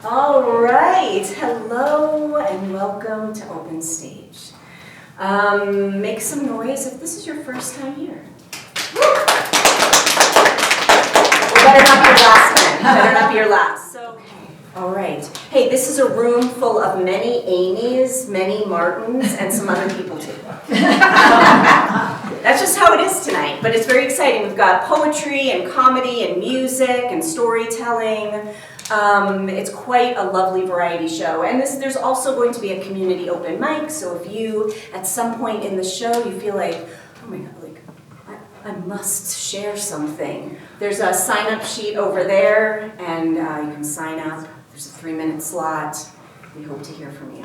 All right, hello and welcome to Open Stage. Make some noise if this is your first time here. Or better not be your last time. Better not be your last. So, all right. Hey, this is a room full of many Amy's, many Martins, and some other people too. That's just how it is tonight, but it's very exciting. We've got poetry and comedy and music and storytelling. It's quite a lovely variety show. And there's also going to be a community open mic, so if you, at some point in the show, you feel like, oh my God, I must share something. There's a sign-up sheet over there, and you can sign up. There's a 3-minute slot. We hope to hear from you.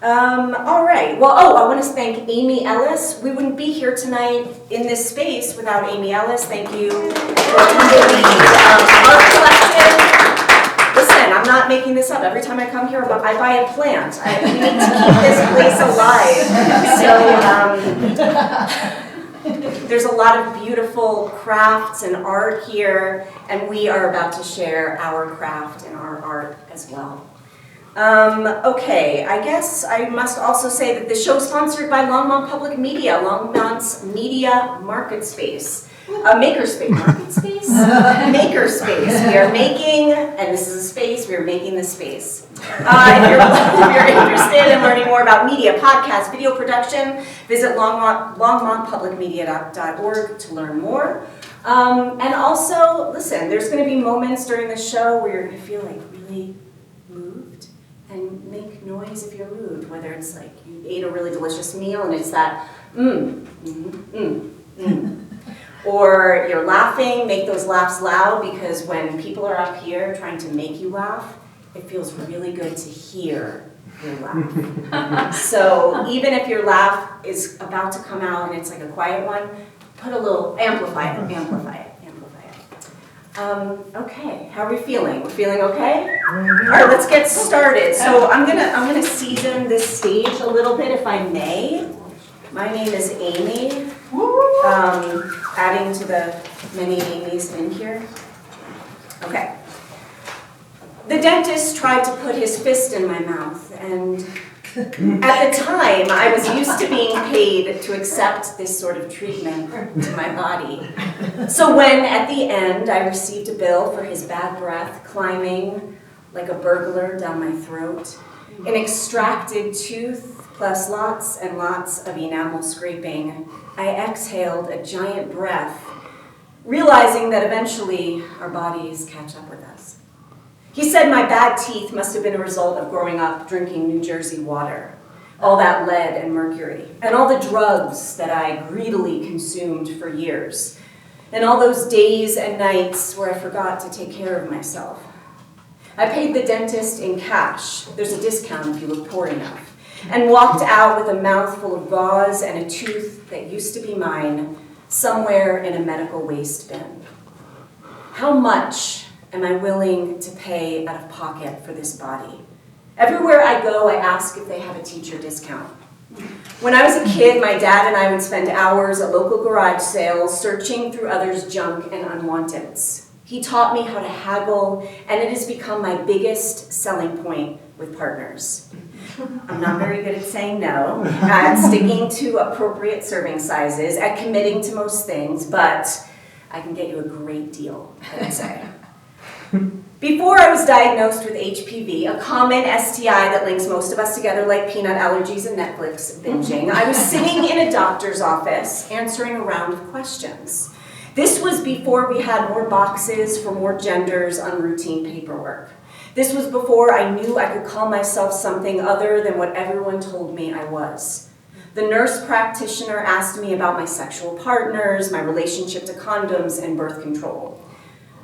All right. Well, I want to thank Amy Ellis. We wouldn't be here tonight in this space without Amy Ellis. Thank you for the Art Collective. Listen, I'm not making this up. Every time I come here, I buy a plant. We need to keep this place alive. So there's a lot of beautiful crafts and art here, and we are about to share our craft and our art as well. Okay, I guess I must also say that the show is sponsored by Longmont Public Media, Longmont's media market space. Makerspace. Market space? Makerspace. We are making, and this is a space, we are making the space. If you're interested in learning more about media, podcast, video production, visit longmontpublicmedia.org to learn more. And also, listen, there's going to be moments during the show where you're going to feel like really moved. And make noise if you're moved, whether it's like you ate a really delicious meal and it's that or you're laughing, make those laughs loud, because when people are up here trying to make you laugh, it feels really good to hear your laugh. So even if your laugh is about to come out and it's like a quiet one, put a little, amplify it. Okay, how are we feeling? We're feeling okay? All right, let's get started. So I'm gonna season this stage a little bit, if I may. My name is Amy. Adding to the many Amy's in here. Okay. The dentist tried to put his fist in my mouth, and at the time, I was used to being paid to accept this sort of treatment to my body. So when, at the end, I received a bill for his bad breath climbing like a burglar down my throat, an extracted tooth plus lots and lots of enamel scraping, I exhaled a giant breath, realizing that eventually our bodies catch up with us. He said my bad teeth must have been a result of growing up drinking New Jersey water, all that lead and mercury, and all the drugs that I greedily consumed for years, and all those days and nights where I forgot to take care of myself. I paid the dentist in cash, there's a discount if you look poor enough, and walked out with a mouthful of gauze and a tooth that used to be mine somewhere in a medical waste bin. How much am I willing to pay out of pocket for this body? Everywhere I go, I ask if they have a teacher discount. When I was a kid, my dad and I would spend hours at local garage sales searching through others' junk and unwanteds. He taught me how to haggle, and it has become my biggest selling point with partners. I'm not very good at saying no, at sticking to appropriate serving sizes, at committing to most things, but I can get you a great deal, I would say. Before I was diagnosed with HPV, a common STI that links most of us together like peanut allergies and Netflix binging, I was sitting in a doctor's office answering a round of questions. This was before we had more boxes for more genders on routine paperwork. This was before I knew I could call myself something other than what everyone told me I was. The nurse practitioner asked me about my sexual partners, my relationship to condoms, and birth control.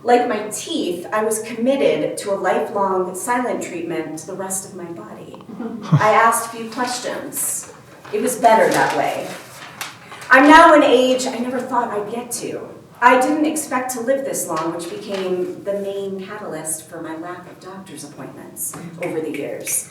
Like my teeth, I was committed to a lifelong silent treatment to the rest of my body. I asked few questions. It was better that way. I'm now an age I never thought I'd get to. I didn't expect to live this long, which became the main catalyst for my lack of doctor's appointments over the years.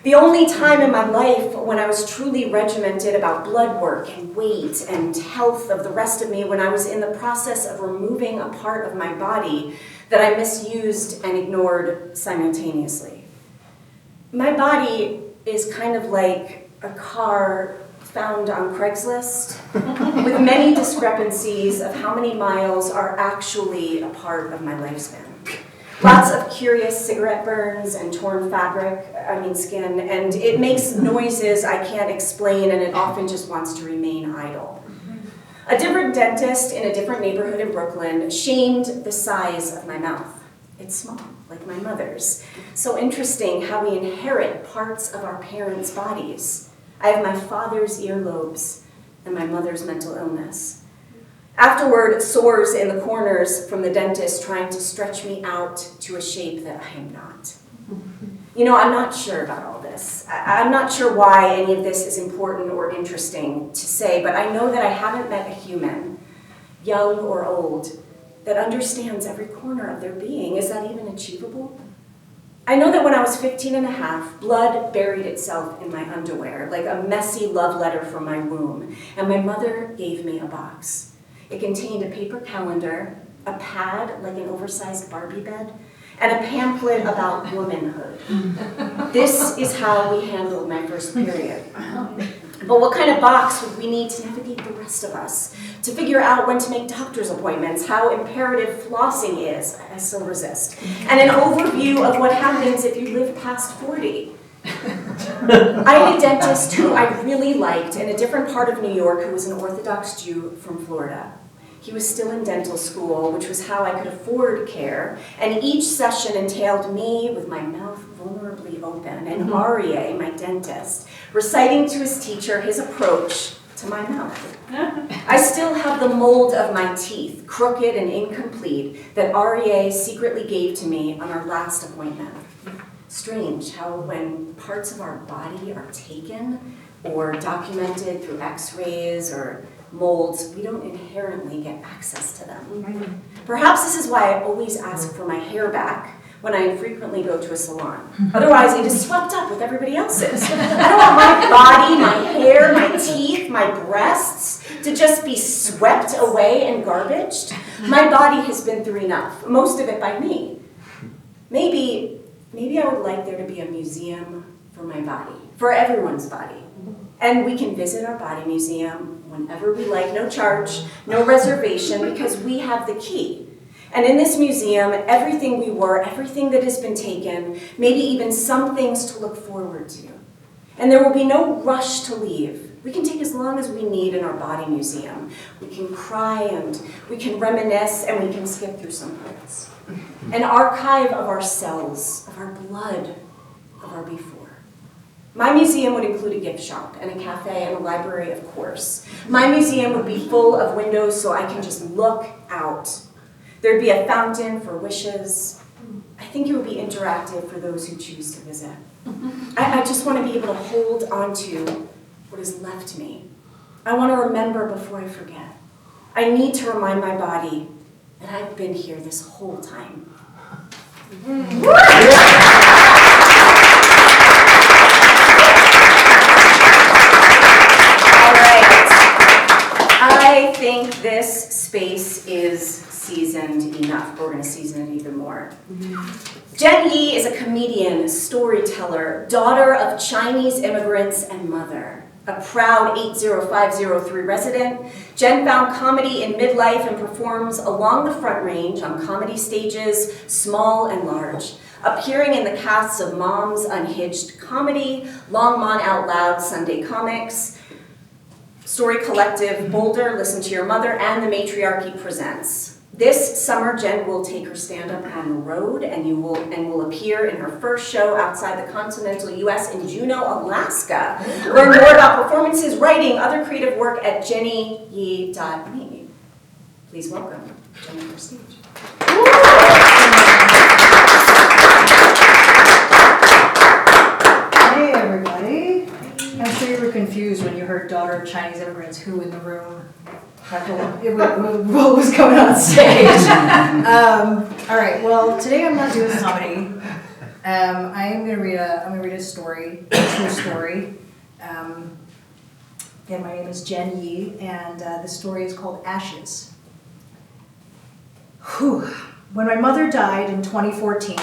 The only time in my life when I was truly regimented about blood work and weight and health of the rest of me, when I was in the process of removing a part of my body that I misused and ignored simultaneously. My body is kind of like a car found on Craigslist with many discrepancies of how many miles are actually a part of my lifespan. Lots of curious cigarette burns and torn skin, and it makes noises I can't explain, and it often just wants to remain idle. A different dentist in a different neighborhood in Brooklyn shamed the size of my mouth. It's small, like my mother's. So interesting how we inherit parts of our parents' bodies. I have my father's earlobes and my mother's mental illness. Afterward, sores in the corners from the dentist trying to stretch me out to a shape that I am not. You know, I'm not sure about all this. I'm not sure why any of this is important or interesting to say, but I know that I haven't met a human, young or old, that understands every corner of their being. Is that even achievable? I know that when I was 15 and a half, blood buried itself in my underwear, like a messy love letter from my womb, and my mother gave me a box. It contained a paper calendar, a pad like an oversized Barbie bed, and a pamphlet about womanhood. This is how we handled my first period. But what kind of box would we need to navigate the rest of us? To figure out when to make doctor's appointments, how imperative flossing is, I still resist, and an overview of what happens if you live past 40. I had a dentist who I really liked in a different part of New York who was an Orthodox Jew from Florida. He was still in dental school, which was how I could afford care, and each session entailed me with my mouth vulnerably open, and Aryeh, my dentist, reciting to his teacher his approach to my mouth. I still have the mold of my teeth, crooked and incomplete, that Aryeh secretly gave to me on our last appointment. Strange how when parts of our body are taken or documented through x-rays or molds, we don't inherently get access to them. Perhaps this is why I always ask for my hair back when I frequently go to a salon. Otherwise, it is swept up with everybody else's. I don't want my body, my hair, my teeth, my breasts to just be swept away and garbaged. My body has been through enough, most of it by me. Maybe I would like there to be a museum for my body, for everyone's body. And we can visit our body museum whenever we like, no charge, no reservation, because we have the key. And in this museum, everything we were, everything that has been taken, maybe even some things to look forward to. And there will be no rush to leave. We can take as long as we need in our body museum. We can cry and we can reminisce and we can skip through some parts. An archive of our cells, of our blood, of our before. My museum would include a gift shop and a cafe and a library, of course. My museum would be full of windows so I can just look out. There'd be a fountain for wishes. I think it would be interactive for those who choose to visit. I just want to be able to hold on to what is left me. I want to remember before I forget. I need to remind my body that I've been here this whole time. I think this space is seasoned enough, but we're going to season it even more. Jen Yi is a comedian, storyteller, daughter of Chinese immigrants and mother. A proud 80503 resident, Jen found comedy in midlife and performs along the Front Range on comedy stages, small and large, appearing in the casts of Mom's Unhinged Comedy, Longmont Out Loud Sunday Comics, Story Collective, Boulder, Listen to Your Mother, and The Matriarchy Presents. This summer, Jen will take her stand-up on the road and will appear in her first show outside the continental U.S. in Juneau, Alaska. Learn more about performances, writing, other creative work at jennyyi.me. Please welcome Jenny to our stage. Hey, everybody. I'm sure you were confused when you heard daughter of Chinese immigrants, who in the room, what was going on stage. All right, well, today I'm not doing comedy. I'm gonna read a story, a true story. Again, my name is Jen Yi, and the story is called Ashes. Whew. When my mother died in 2014,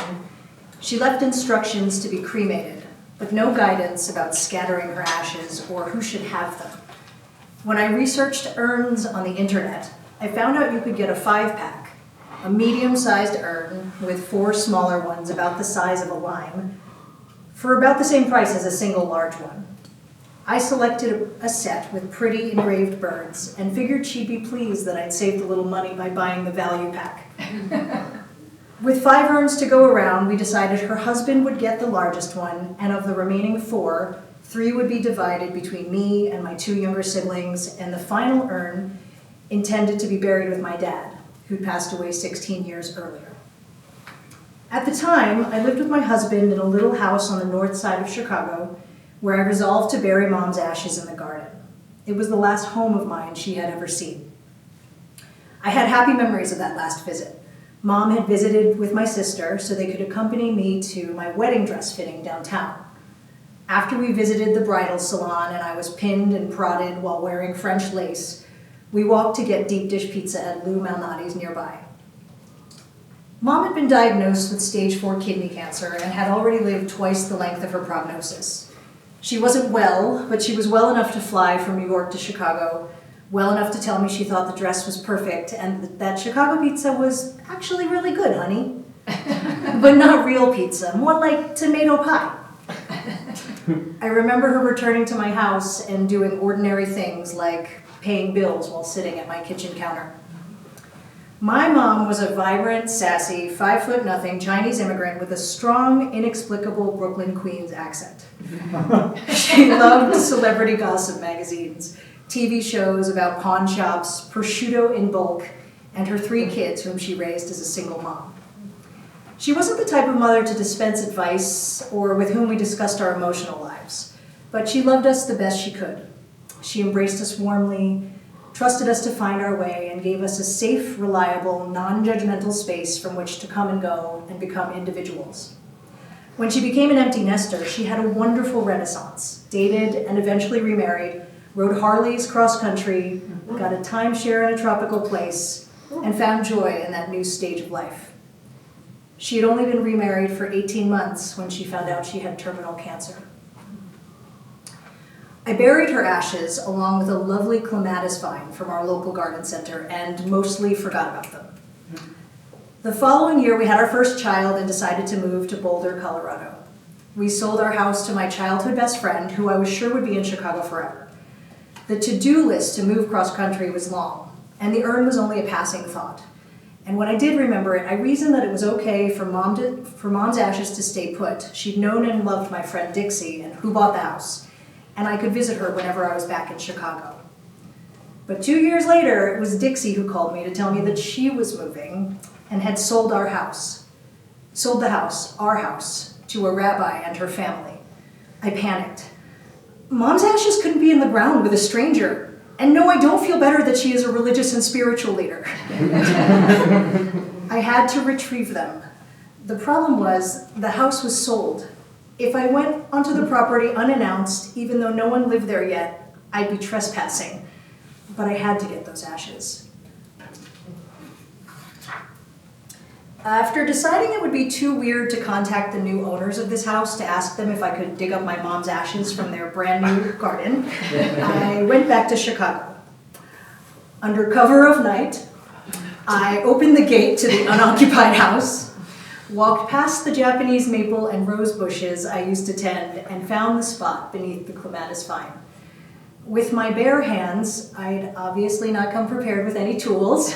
she left instructions to be cremated, but no guidance about scattering her ashes or who should have them. When I researched urns on the internet, I found out you could get a 5-pack, a medium-sized urn with 4 smaller ones about the size of a lime, for about the same price as a single large one. I selected a set with pretty engraved birds and figured she'd be pleased that I'd saved a little money by buying the value pack. With 5 urns to go around, we decided her husband would get the largest one, and of the remaining 4, 3 would be divided between me and my 2 younger siblings, and the final urn intended to be buried with my dad, who'd passed away 16 years earlier. At the time, I lived with my husband in a little house on the north side of Chicago, where I resolved to bury Mom's ashes in the garden. It was the last home of mine she had ever seen. I had happy memories of that last visit. Mom had visited with my sister so they could accompany me to my wedding dress fitting downtown. After we visited the bridal salon and I was pinned and prodded while wearing French lace, we walked to get deep dish pizza at Lou Malnati's nearby. Mom had been diagnosed with stage 4 kidney cancer and had already lived twice the length of her prognosis. She wasn't well, but she was well enough to fly from New York to Chicago, well enough to tell me she thought the dress was perfect and that Chicago pizza was actually really good, honey. But not real pizza, more like tomato pie. I remember her returning to my house and doing ordinary things like paying bills while sitting at my kitchen counter. My mom was a vibrant, sassy, 5'0" Chinese immigrant with a strong, inexplicable Brooklyn Queens accent. She loved celebrity gossip magazines, TV shows about pawn shops, prosciutto in bulk, and her 3 kids whom she raised as a single mom. She wasn't the type of mother to dispense advice or with whom we discussed our emotional lives, but she loved us the best she could. She embraced us warmly, trusted us to find our way, and gave us a safe, reliable, non-judgmental space from which to come and go and become individuals. When she became an empty nester, she had a wonderful renaissance, dated and eventually remarried, rode Harleys cross-country, got a timeshare in a tropical place, and found joy in that new stage of life. She had only been remarried for 18 months when she found out she had terminal cancer. I buried her ashes along with a lovely clematis vine from our local garden center and mostly forgot about them. The following year, we had our first child and decided to move to Boulder, Colorado. We sold our house to my childhood best friend, who I was sure would be in Chicago forever. The to-do list to move cross-country was long, and the urn was only a passing thought. And when I did remember it, I reasoned that it was okay for Mom's ashes to stay put. She'd known and loved my friend Dixie, and who bought the house, and I could visit her whenever I was back in Chicago. But 2 years later, it was Dixie who called me to tell me that she was moving and had sold our house. Sold the house, our house, to a rabbi and her family. I panicked. Mom's ashes couldn't be in the ground with a stranger. And no, I don't feel better that she is a religious and spiritual leader. I had to retrieve them. The problem was the house was sold. If I went onto the property unannounced, even though no one lived there yet, I'd be trespassing. But I had to get those ashes. After deciding it would be too weird to contact the new owners of this house to ask them if I could dig up my mom's ashes from their brand new garden, I went back to Chicago. Under cover of night, I opened the gate to the unoccupied house, walked past the Japanese maple and rose bushes I used to tend, and found the spot beneath the clematis vine. With my bare hands, I'd obviously not come prepared with any tools,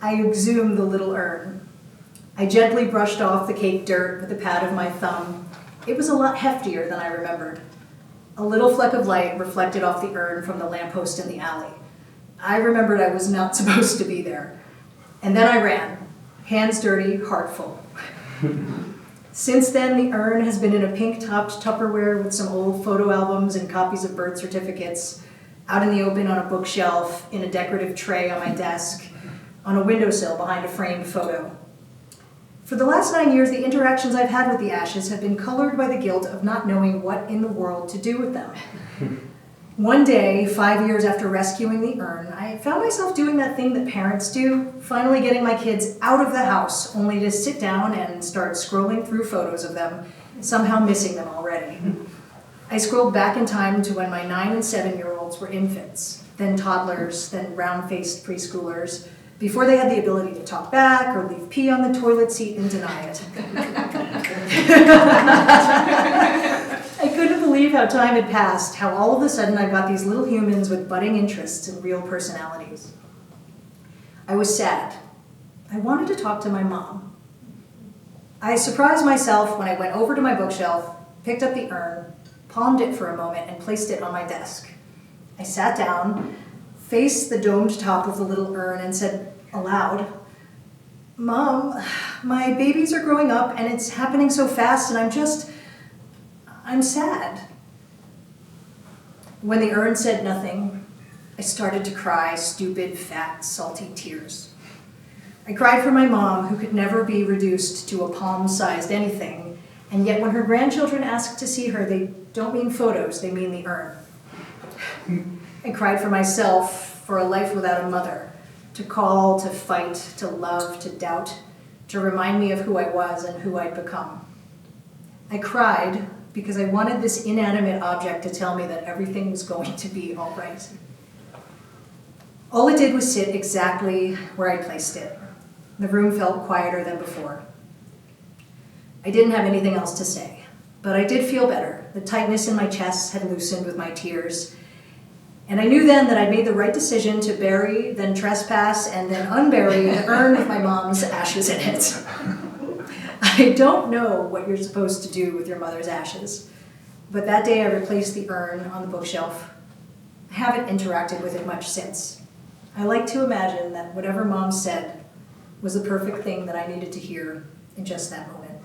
I exhumed the little urn. I gently brushed off the caked dirt with the pad of my thumb. It was a lot heftier than I remembered. A little fleck of light reflected off the urn from the lamppost in the alley. I remembered I was not supposed to be there. And then I ran, hands dirty, heart full. Since then, the urn has been in a pink-topped Tupperware with some old photo albums and copies of birth certificates, out in the open on a bookshelf, in a decorative tray on my desk, on a windowsill behind a framed photo. For the last 9 years, the interactions I've had with the ashes have been colored by the guilt of not knowing what in the world to do with them. One day, 5 years after rescuing the urn, I found myself doing that thing that parents do, finally getting my kids out of the house, only to sit down and start scrolling through photos of them, somehow missing them already. I scrolled back in time to when my 9 and 7-year-olds were infants, then toddlers, then round-faced preschoolers, before they had the ability to talk back or leave pee on the toilet seat and deny it. I couldn't believe how time had passed, how all of a sudden I got these little humans with budding interests and real personalities. I was sad. I wanted to talk to my mom. I surprised myself when I went over to my bookshelf, picked up the urn, palmed it for a moment, and placed it on my desk. I sat down, faced the domed top of the little urn, and said aloud, "Mom, my babies are growing up and it's happening so fast and I'm sad." When the urn said nothing, I started to cry stupid, fat, salty tears. I cried for my mom, who could never be reduced to a palm-sized anything, and yet when her grandchildren ask to see her, they don't mean photos, they mean the urn. I cried for myself, for a life without a mother, to call, to fight, to love, to doubt, to remind me of who I was and who I'd become. I cried because I wanted this inanimate object to tell me that everything was going to be all right. All it did was sit exactly where I placed it. The room felt quieter than before. I didn't have anything else to say, but I did feel better. The tightness in my chest had loosened with my tears, and I knew then that I'd made the right decision to bury, then trespass, and then unbury the urn with my mom's ashes in it. I don't know what you're supposed to do with your mother's ashes, but that day I replaced the urn on the bookshelf. I haven't interacted with it much since. I like to imagine that whatever Mom said was the perfect thing that I needed to hear in just that moment.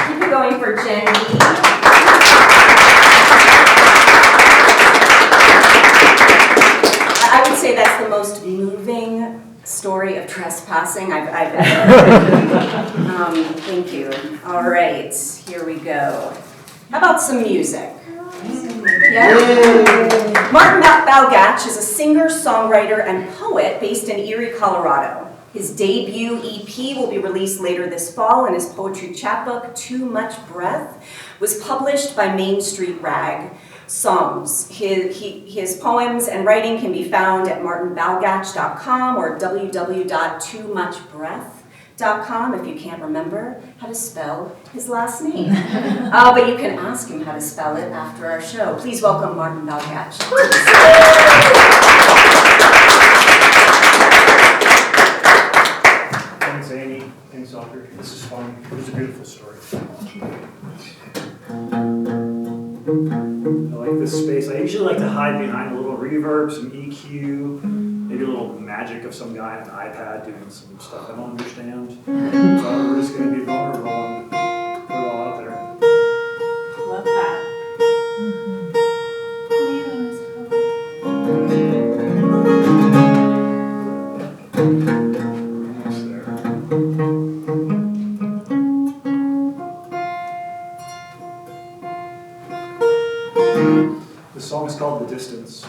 Keep it going for Jenny. I would say that's the most moving story of trespassing I've ever heard. Thank you. All right, here we go. How about some music? Yeah. Martin Balgach is a singer, songwriter, and poet based in Erie, Colorado. His debut EP will be released later this fall, and his poetry chapbook, Too Much Breath, was published by Main Street Rag Songs. His poems and writing can be found at martinbalgach.com or www.toomuchbreath.com if you can't remember how to spell his last name. But you can ask him how to spell it after our show. Please welcome Martin Balgach. Thanks, Amy. Thanks, Audrey. This is fun. It was a beautiful story. I like this space. I usually like to hide behind a little reverb, some EQ, maybe a little magic of some guy on an iPad doing some stuff I don't understand. So we're just going to be vulnerable and put it all out there. Love that. Almost there. The song is called The Distance.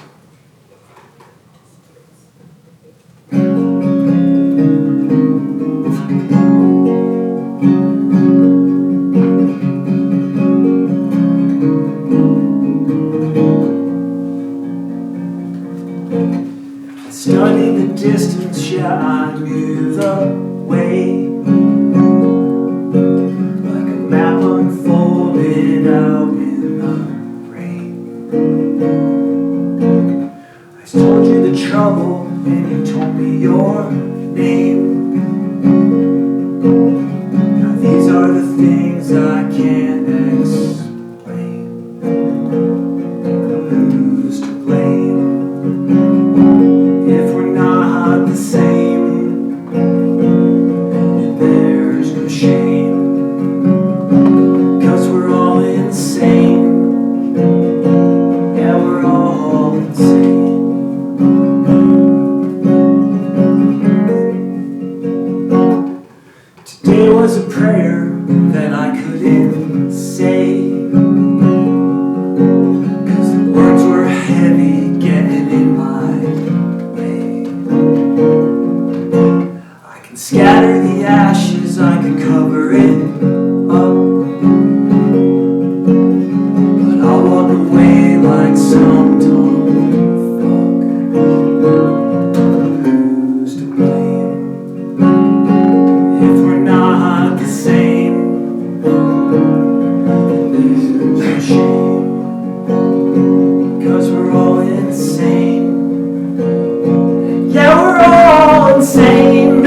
Studying the distance, yeah, I knew the way. Like a map unfolded out in the rain. I told you the trouble, and you told me your name. Now these are the things I can't explain. Who's to blame? If we're not the same, there's no shame, 'cause we're all insane. Yeah, we're all insane. insane.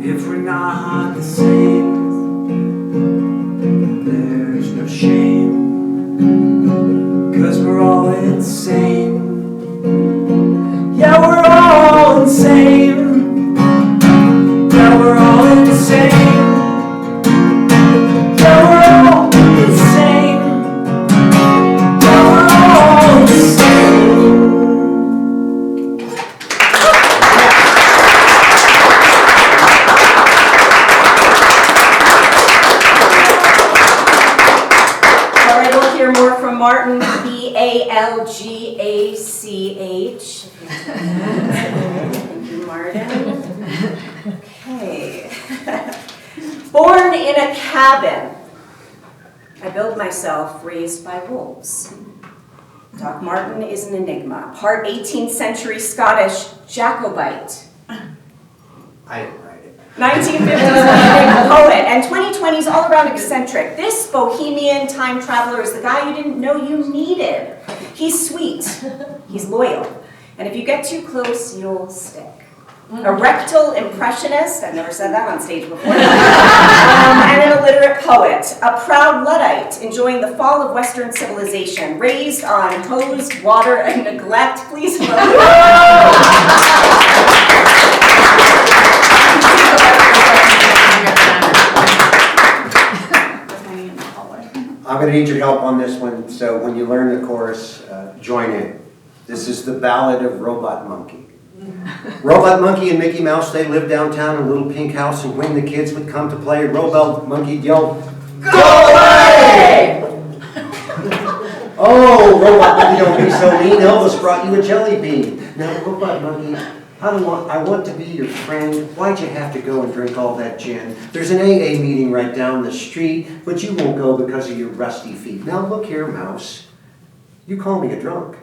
If we're not the same, there's no shame, 'cause we're all insane. Yeah, we're all insane. Yeah, we're all insane. Yeah, we're all insane. Yeah, we're all insane. All right, we'll hear more from Martin, B-A-L-G-A-C-H. Thank you, Martin. Okay. Born in a cabin. I built myself, raised by wolves. Doc Martin is an enigma. Part 18th century Scottish Jacobite. I didn't write it. 1950s leading poet, and 2020s all-around eccentric. This bohemian time traveler is the guy you didn't know you needed. He's sweet, he's loyal, and if you get too close, you'll stick. A rectal impressionist, I've never said that on stage before, and an illiterate poet. A proud Luddite, enjoying the fall of Western civilization, raised on hosed water and neglect. Please welcome. I'm going to need your help on this one, so when you learn the chorus, join in. This is the Ballad of Robot Monkey. Robot Monkey and Mickey Mouse, they lived downtown in a little pink house, and when the kids would come to play, Robot Monkey yelled, "Go away!" Oh, Robot Monkey, don't be so mean. Elvis brought you a jelly bean. Now, Robot Monkey, I want to be your friend. Why'd you have to go and drink all that gin? There's an AA meeting right down the street, but you won't go because of your rusty feet. Now look here, Mouse. You call me a drunk.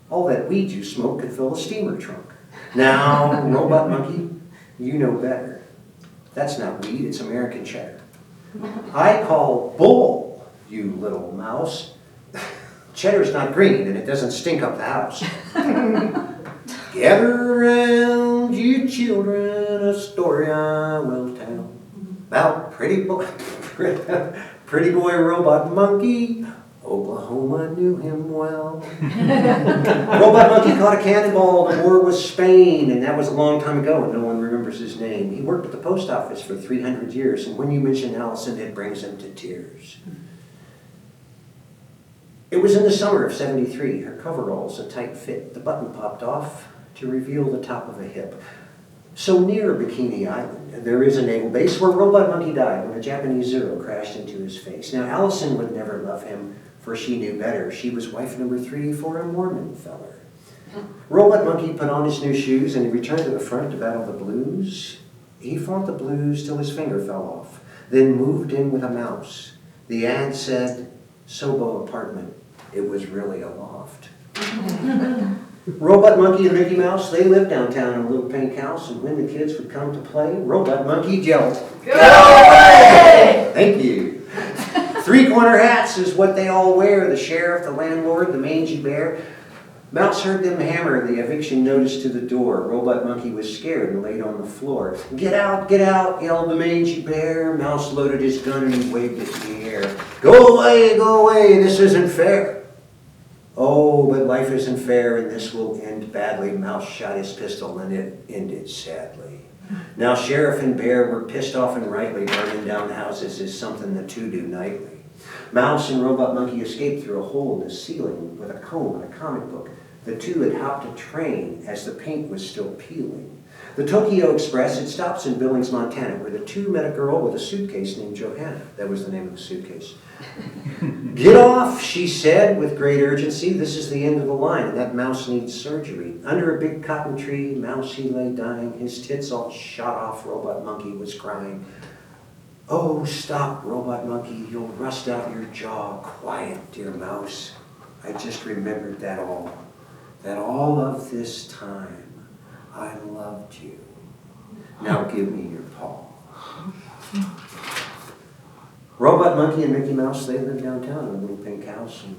All that weed you smoke could fill a steamer trunk. Now, Robot Monkey, you know better. That's not weed, it's American cheddar. I call bull, you little mouse. Cheddar's not green and it doesn't stink up the house. Gather around, you children, a story I will tell about pretty boy Robot Monkey. Oklahoma knew him well. Robot Monkey caught a cannonball. The war was Spain, and that was a long time ago, and no one remembers his name. He worked at the post office for 300 years, and when you mention Allison, it brings him to tears. It was in the summer of '73. Her coveralls a tight fit. The button popped off to reveal the top of a hip. So near Bikini Island, there is a naval base where Robot Monkey died when a Japanese Zero crashed into his face. Now, Allison would never love him, for she knew better. She was wife number 3 for a Mormon feller. Robot Monkey put on his new shoes and he returned to the front to battle the blues. He fought the blues till his finger fell off, then moved in with a mouse. The ad said, Sobo apartment. It was really a loft. Robot Monkey and Mickey Mouse, they lived downtown in a little pink house, and when the kids would come to play, Robot Monkey yelled, "Go away!" Thank you. 3-corner hats is what they all wear, the sheriff, the landlord, the mangy bear. Mouse heard them hammer the eviction notice to the door. Robot Monkey was scared and laid on the floor. Get out, yelled the mangy bear. Mouse loaded his gun and he waved it in the air. Go away, this isn't fair. Oh, but life isn't fair and this will end badly. Mouse shot his pistol and it ended sadly. Now sheriff and bear were pissed off and rightly. Burning down houses is something the two do nightly. Mouse and Robot Monkey escaped through a hole in the ceiling with a comb and a comic book. The two had hopped a train as the paint was still peeling. The Tokyo Express had stops in Billings, Montana, where the two met a girl with a suitcase named Johanna. That was the name of the suitcase. "Get off," she said with great urgency. "This is the end of the line, and that mouse needs surgery." Under a big cotton tree, Mouse he lay dying, his tits all shot off. Robot Monkey was crying. "Oh, stop, Robot Monkey, you'll rust out your jaw. Quiet, dear Mouse. I just remembered that all of this time, I loved you. Now give me your paw." Robot Monkey and Mickey Mouse, they lived downtown in a little pink house. And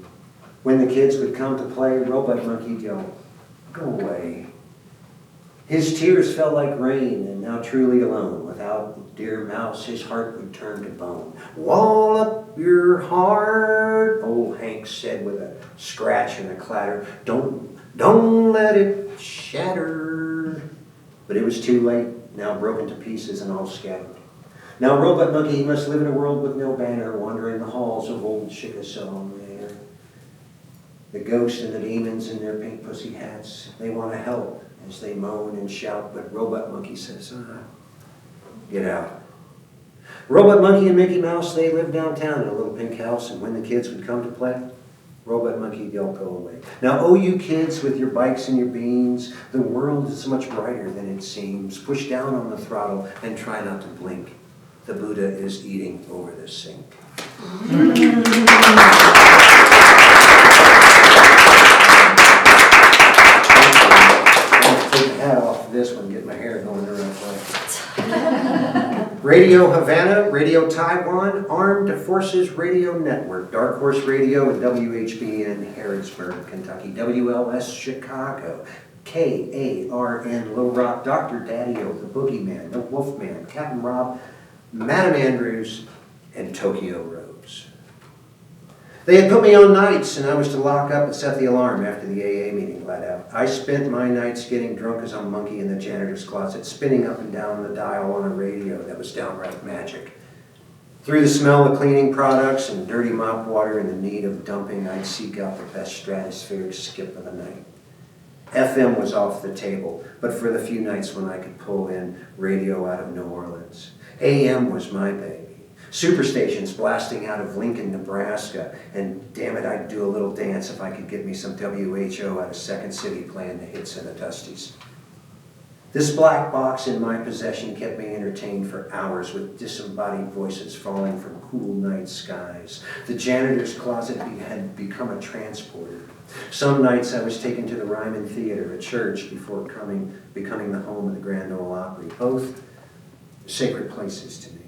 when the kids would come to play, Robot Monkey'd yell, "Go away." His tears fell like rain, and now truly alone, without dear Mouse, his heart would turn to bone. "Wall up your heart," old Hank said with a scratch and a clatter. Don't let it shatter." But it was too late, now broken to pieces and all scattered. Now Robot Monkey, he must live in a world with no banner, wandering the halls of old Chickasaw, Maine. The ghosts and the demons in their pink pussy hats, they want to help as they moan and shout, but Robot Monkey says, "Get out." Robot Monkey and Mickey Mouse, they lived downtown in a little pink house, and when the kids would come to play, Robot Monkey yelled, "Go away." Now, oh, you kids with your bikes and your beans, the world is much brighter than it seems. Push down on the throttle and try not to blink. The Buddha is eating over the sink. Take the hat off this one, get my hair going the right way. Radio Havana, Radio Taiwan, Armed Forces Radio Network, Dark Horse Radio and WHB in Harrodsburg, Kentucky, WLS Chicago, KARN Little Rock, Dr. Daddy-O, The Boogeyman, The Wolfman, Captain Rob, Madam Andrews, and Tokyo Rose. They had put me on nights, and I was to lock up and set the alarm after the AA meeting let out. I spent my nights getting drunk as a monkey in the janitor's closet, spinning up and down the dial on a radio that was downright magic. Through the smell of cleaning products and dirty mop water and the need of dumping, I'd seek out the best stratospheric skip of the night. FM was off the table, but for the few nights when I could pull in radio out of New Orleans. AM was my baby. Superstations blasting out of Lincoln, Nebraska, and damn it, I'd do a little dance if I could get me some WHO out of Second City playing the hits and the dusties. This black box in my possession kept me entertained for hours with disembodied voices falling from cool night skies. The janitor's closet had become a transporter. Some nights I was taken to the Ryman Theater, a church, before becoming the home of the Grand Ole Opry, both sacred places to me.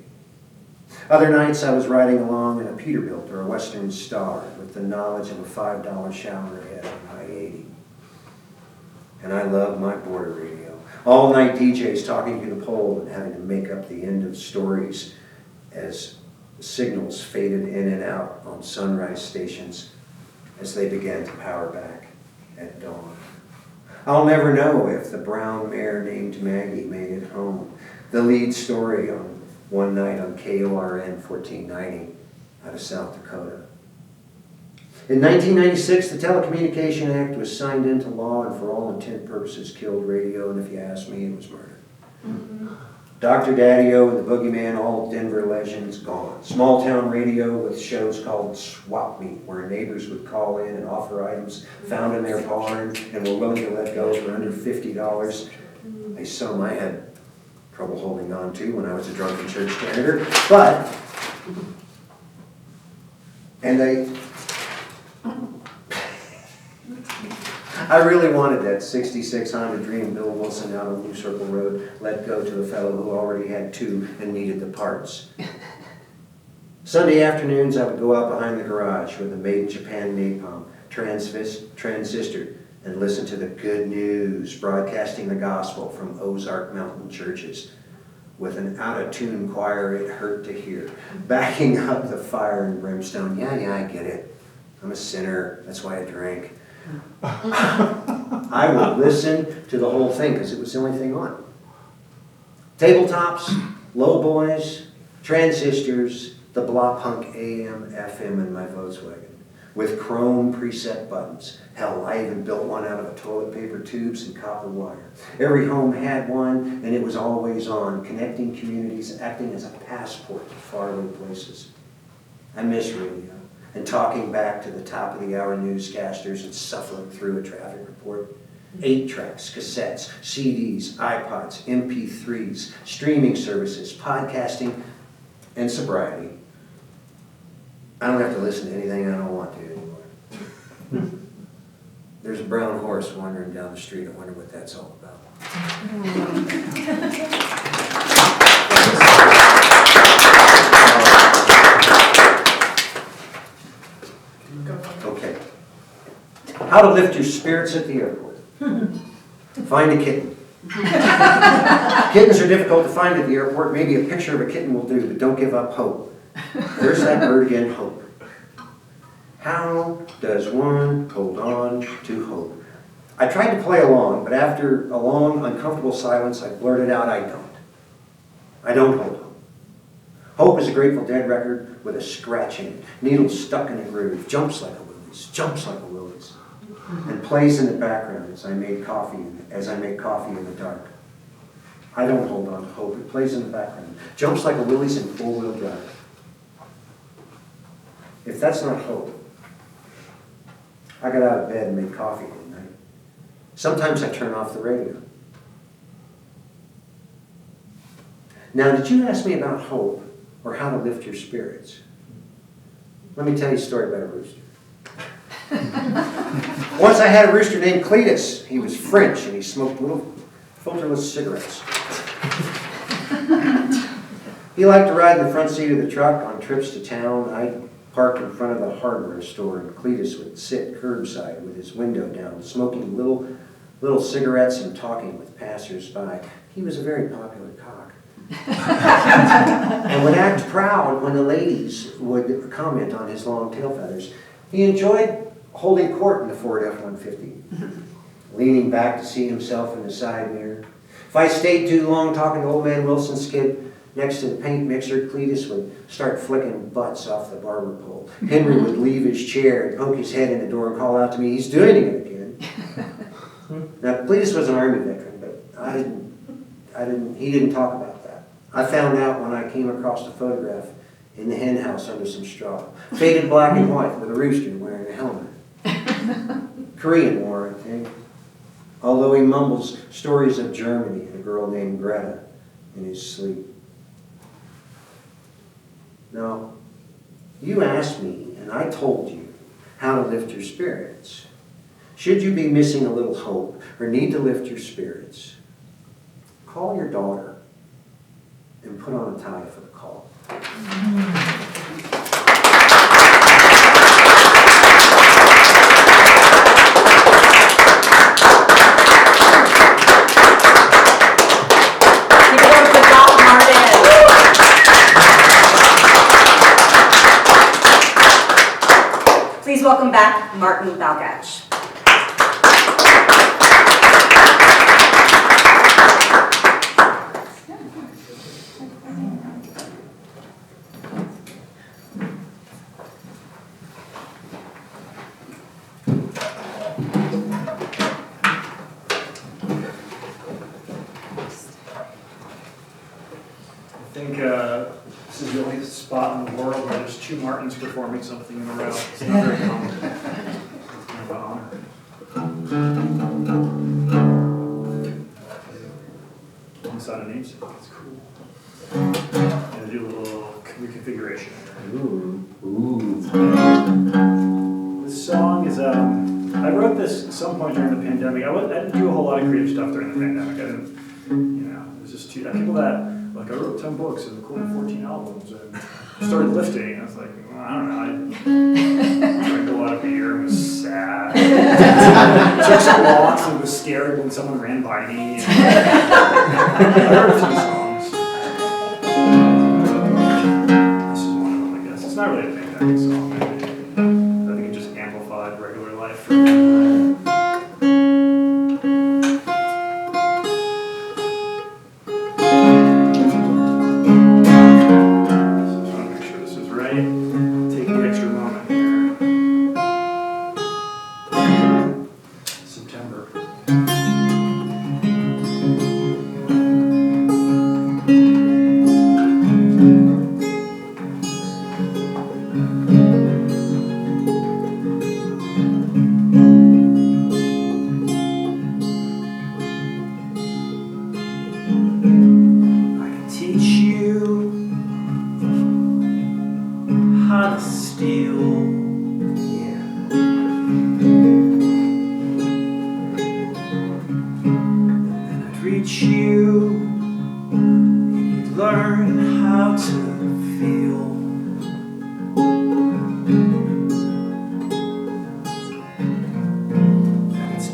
Other nights I was riding along in a Peterbilt or a Western Star with the knowledge of a $5 shower ahead on I-80. And I loved my border radio. All-night DJs talking to the pole and having to make up the end of stories as signals faded in and out on sunrise stations as they began to power back at dawn. I'll never know if the brown mare named Maggie made it home. The lead story on one night on KORN 1490 out of South Dakota. In 1996, the Telecommunication Act was signed into law and for all intent and purposes killed radio, and if you ask me, it was murder. Dr. Daddy-O and the Boogeyman, all Denver legends, gone. Small town radio with shows called Swap Meet, where neighbors would call in and offer items found in their barn and were willing to let go for under $50. Some I had trouble holding on to when I was a drunken church janitor, but, I really wanted that 66 Honda Dream Bill Wilson out on New Circle Road let go to a fellow who already had two and needed the parts. Sunday afternoons I would go out behind the garage with a Made in Japan napalm transistor and listen to the good news, broadcasting the gospel from Ozark Mountain churches. With an out-of-tune choir it hurt to hear, backing up the fire and brimstone. Yeah, I get it. I'm a sinner, that's why I drank. I would listen to the whole thing because it was the only thing on. Tabletops, low boys, transistors, the blah punk AM, FM in my Volkswagen. with chrome preset buttons. Hell, I even built one out of toilet paper tubes and copper wire. Every home had one, and it was always on, connecting communities, acting as a passport to faraway places. I miss radio and talking back to the top of the hour newscasters and shuffling through a traffic report. 8 tracks, cassettes, CDs, iPods, MP3s, streaming services, podcasting, and sobriety. I don't have to listen to anything I don't want to anymore. There's a brown horse wandering down the street. I wonder what that's all about. Okay. How to lift your spirits at the airport. Find a kitten. Kittens are difficult to find at the airport. Maybe a picture of a kitten will do, but don't give up hope. There's that word again, hope. How does one hold on to hope? I tried to play along, but after a long, uncomfortable silence, I blurted out, I don't hold hope. Hope is a Grateful Dead record with a scratch in it, needles stuck in a groove, jumps like a Willie's, and plays in the background as I make coffee in the dark. I don't hold on to hope. It plays in the background, jumps like a Willie's in four-wheel drive. If that's not hope, I got out of bed and made coffee one night. Sometimes I turn off the radio. Now, did you ask me about hope or how to lift your spirits? Let me tell you a story about a rooster. Once I had a rooster named Cletus. He was French and he smoked little filterless cigarettes. He liked to ride in the front seat of the truck on trips to town. I parked in front of the hardware store, and Cletus would sit curbside with his window down, smoking little cigarettes and talking with passers-by. He was a very popular cock. And would act proud when the ladies would comment on his long tail feathers. He enjoyed holding court in the Ford F-150, leaning back to see himself in the side mirror. If I stayed too long talking to old man Wilson's kid next to the paint mixer, Cletus would start flicking butts off the barber pole. Henry would leave his chair and poke his head in the door and call out to me, "He's doing it again." Now, Cletus was an Army veteran, but he didn't talk about that. I found out when I came across the photograph in the hen house under some straw. Faded black and white with a rooster wearing a helmet. Korean War, I think. Although he mumbles stories of Germany and a girl named Greta in his sleep. No, you asked me, and I told you how to lift your spirits. Should you be missing a little hope or need to lift your spirits, call your daughter and put on a tie for the call. Please welcome back Martin Balgach. I think this is the only spot in the world where there's 2 Martins performing something in a row. It's not very common. It's kind of an honor. Alongside a namesake, it's cool. And do a little reconfiguration. Ooh. This song is, I wrote this at some point during the pandemic. I didn't do a whole lot of creative stuff during the pandemic. I didn't, it was just people that, like, I wrote 10 books and recorded 14 albums and started lifting. I was like, well, I don't know. I drank a lot of beer and was sad. Took some walks and was scared when someone ran by me. I wrote a few songs. This is one of them, I guess. It's not really a pandemic song. I think it just amplified regular life for me. Take the extra moment here.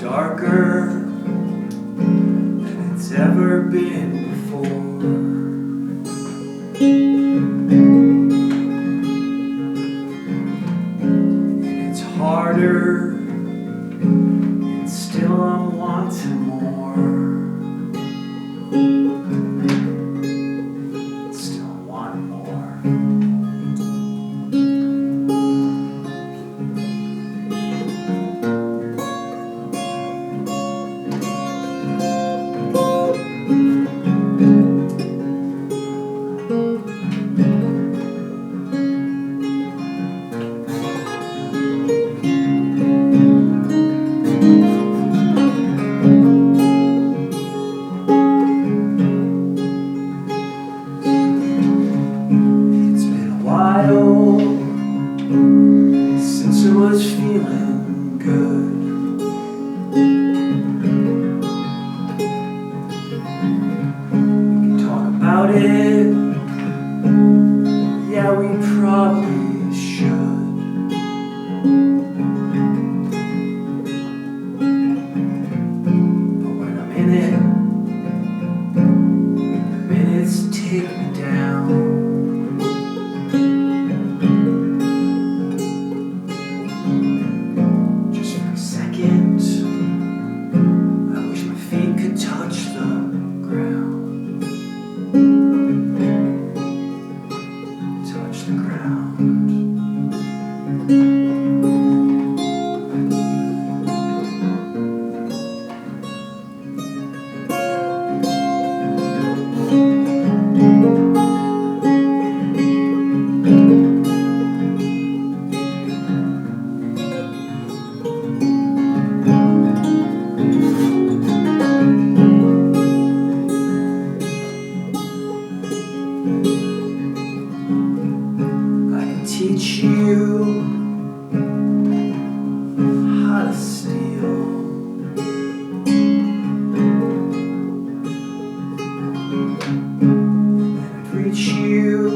darker than it's ever been before. And it's harder, and still I'm wanting more. Still want more. It's been a while since I was feeling good. We can talk about it. Yeah, we probably should. But when I'm in it, the minutes take me down. Just for a second, I wish my feet could touch the ground. Touch the ground. I can teach you how to steal. And I'd reach you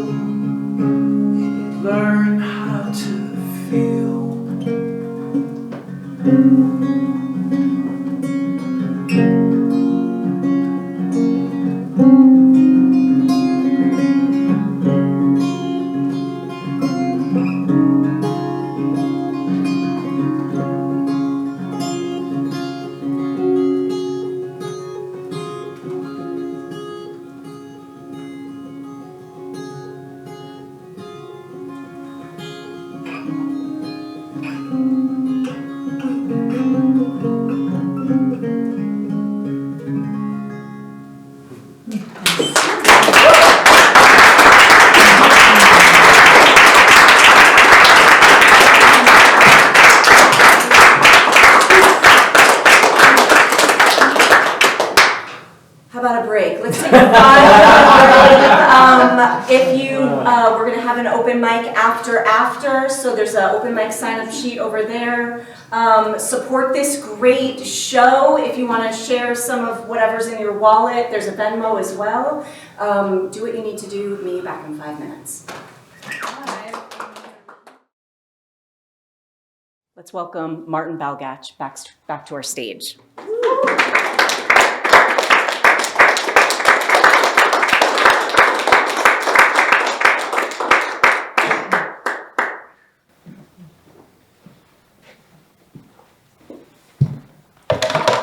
and you'd learn how to feel. How about a break? Let's take a 5-minute break. If you, we're gonna have an open mic after, so there's an open mic sign-up sheet over there. Support this great show. If you wanna share some of whatever's in your wallet, there's a Venmo as well. Do what you need to do, meet you back in 5 minutes. Let's welcome Martin Balgach back to our stage.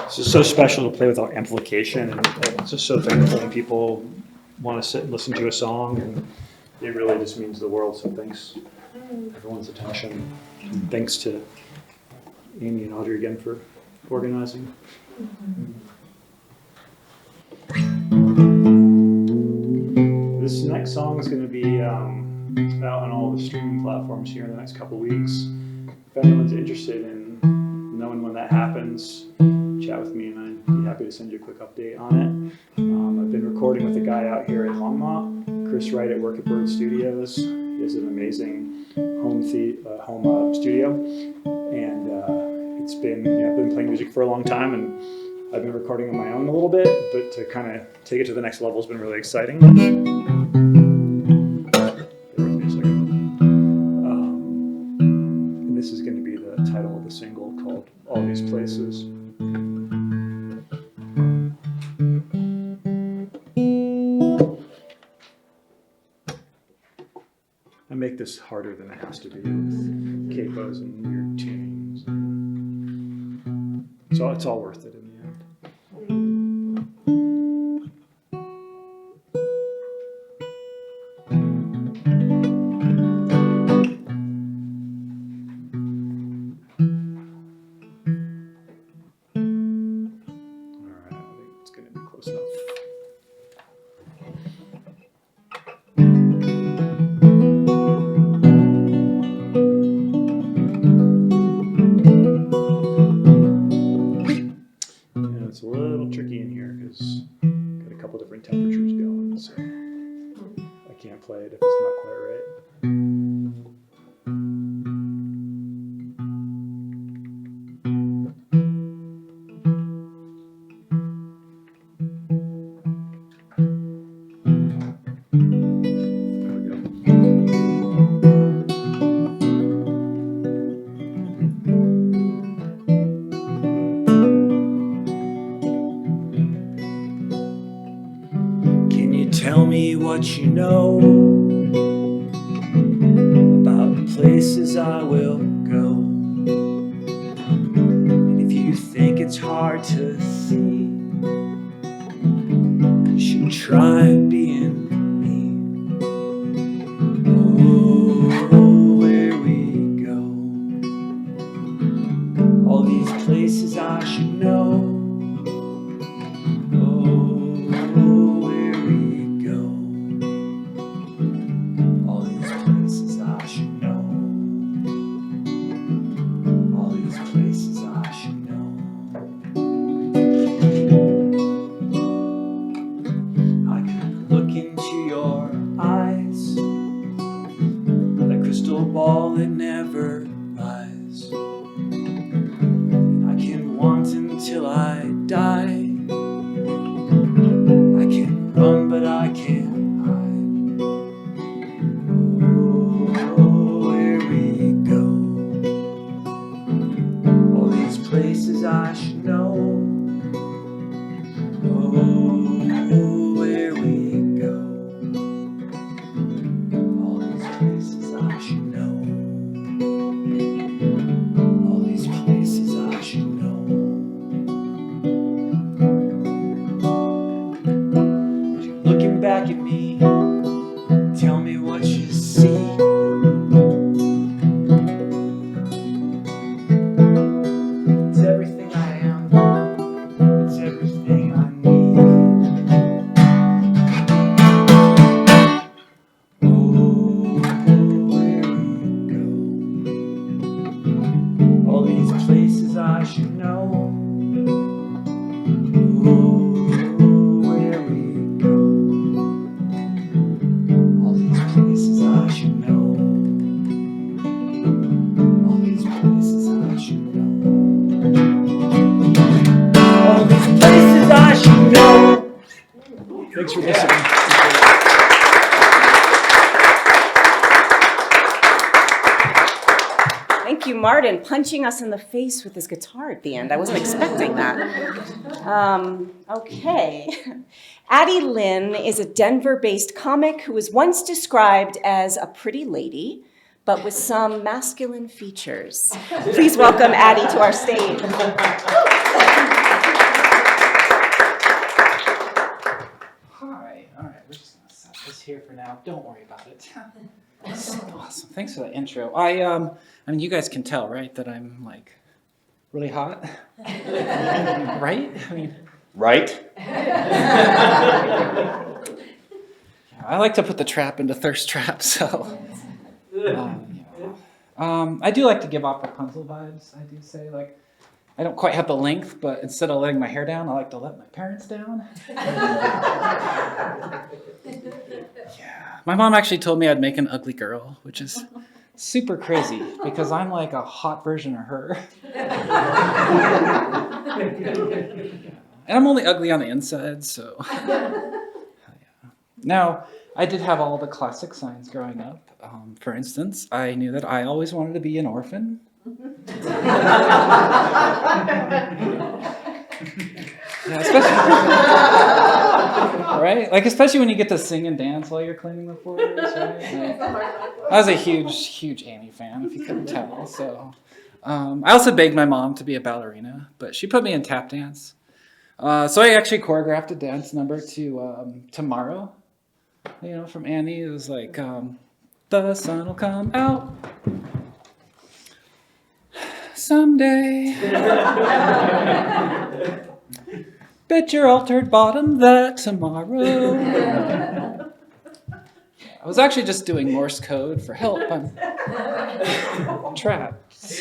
It's just so special to play without amplification, and it's just so thankful when people want to sit and listen to a song, and it really just means the world. So thanks everyone's attention, and thanks to Amy and Audrey again for organizing. This next song is going to be out on all the streaming platforms here in the next couple weeks. If anyone's interested in knowing when that happens, chat with me and I'd be happy to send you a quick update on it. I've been recording with a guy out here in Longmont, Chris Wright at Work at Bird Studios. He has an amazing home studio, and it's been, I've been playing music for a long time, and I've been recording on my own a little bit, but to kind of take it to the next level has been really exciting. Bear with me a second. And this is going to be the title of the single called All These Places. just harder than it has to be with capos and weird tunings. So it's all worth it in the end. All right, I think it's going to be close enough. It's a little tricky in here because got a couple different temperatures going, so I can't play it if it's not quite right. There we go. Can you tell me what you know about the places I will go? And if you think it's hard to see, you should try being me. Oh, where we go, all these places I should know. Ball that never lies. I can want until I die. I can run, but I can't hide. Oh, where we go, all these places I should know. Oh, where we go, all these places I should know. Back at me, tell me what you see. It's everything I am, it's everything I need. Oh, where we go, all these places I should know. Thanks for listening. Thank you, Martin, punching us in the face with his guitar at the end. I wasn't expecting that. Okay. Addie Lynn is a Denver-based comic who was once described as a pretty lady, but with some masculine features. Please welcome Addie to our stage. Hi. All right, we're just gonna set this here for now. Don't worry about it. Awesome. Thanks for that intro. I mean, you guys can tell, right, that I'm like really hot, right? I mean, Right? I like to put the trap into thirst trap, so. I do like to give off Rapunzel vibes. I do say, like, I don't quite have the length, but instead of letting my hair down, I like to let my parents down. Yeah. My mom actually told me I'd make an ugly girl, which is super crazy because I'm like a hot version of her. And I'm only ugly on the inside, so. Yeah. Now, I did have all the classic signs growing up. For instance, I knew that I always wanted to be an orphan. Yeah, especially, right? Like, especially when you get to sing and dance while you're cleaning the floors, right? Like, I was a huge Annie fan, if you couldn't tell. So I also begged my mom to be a ballerina, but she put me in tap dance. So I actually choreographed a dance number to Tomorrow, from Annie. It was like, the sun will come out someday. Bet your altered bottom that tomorrow. I was actually just doing Morse code for help. I'm trapped.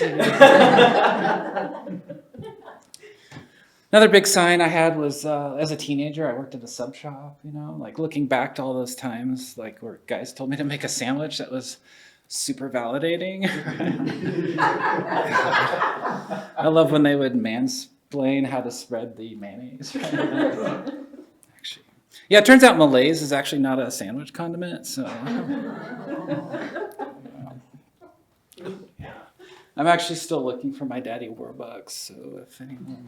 Another big sign I had was as a teenager, I worked at a sub shop, like looking back to all those times, like where guys told me to make a sandwich that was super validating. I love when they would mansplain how to spread the mayonnaise. Actually, yeah, it turns out Malaise is actually not a sandwich condiment, so. I'm actually still looking for my daddy Warbucks, so if anyone.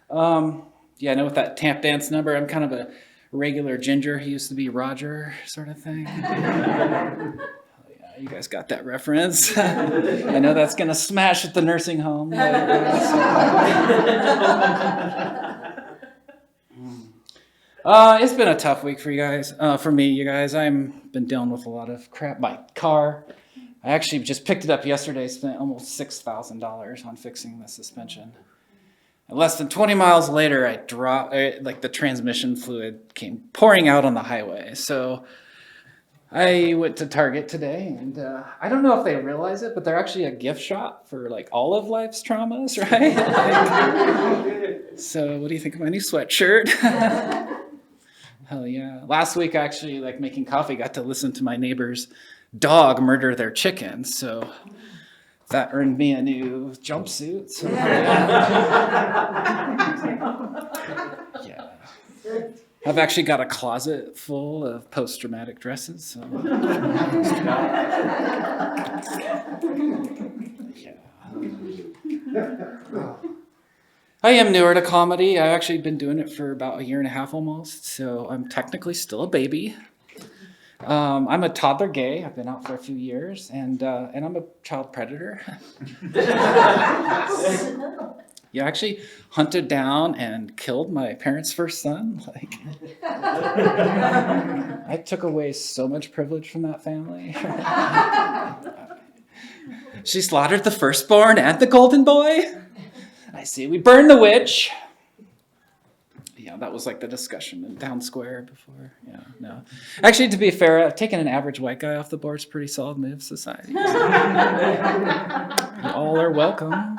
Oh, yeah. I know with that tap dance number, I'm kind of a regular Ginger. He used to be Roger, sort of thing. Yeah, you guys got that reference. I know that's gonna smash at the nursing home. It's been a tough week for you guys. For me, you guys. I've been dealing with a lot of crap. My car. I actually just picked it up yesterday, spent almost $6,000 on fixing the suspension. And less than 20 miles later, I dropped, the transmission fluid came pouring out on the highway. So I went to Target today, and I don't know if they realize it, but they're actually a gift shop for all of life's traumas, right? So what do you think of my new sweatshirt? Hell yeah. Last week, actually, making coffee, got to listen to my neighbor's dog murder their chicken, so that earned me a new jumpsuit. So yeah. I've actually got a closet full of post-traumatic dresses. So yeah. I am newer to comedy. I've actually been doing it for about a year and a half almost, so I'm technically still a baby. I'm a toddler gay. I've been out for a few years, and I'm a child predator. Yeah, I actually hunted down and killed my parents' first son. I took away so much privilege from that family. She slaughtered the firstborn and the golden boy. I see. We burned the witch. Yeah, that was the discussion in Town Square before. Yeah, no. Actually, to be fair, taking an average white guy off the board is a pretty solid move, society. You all are welcome.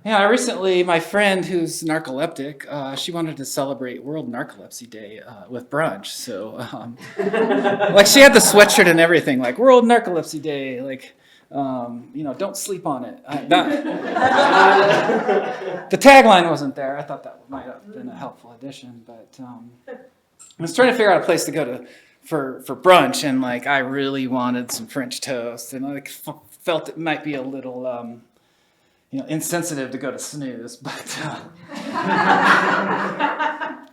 Recently, my friend who's narcoleptic, she wanted to celebrate World Narcolepsy Day with brunch. So, she had the sweatshirt and everything, World Narcolepsy Day, don't sleep on it. The tagline wasn't there. I thought that might have been a helpful addition, but I was trying to figure out a place to go to for brunch, and I really wanted some French toast, and I felt it might be a little insensitive to go to Snooze, but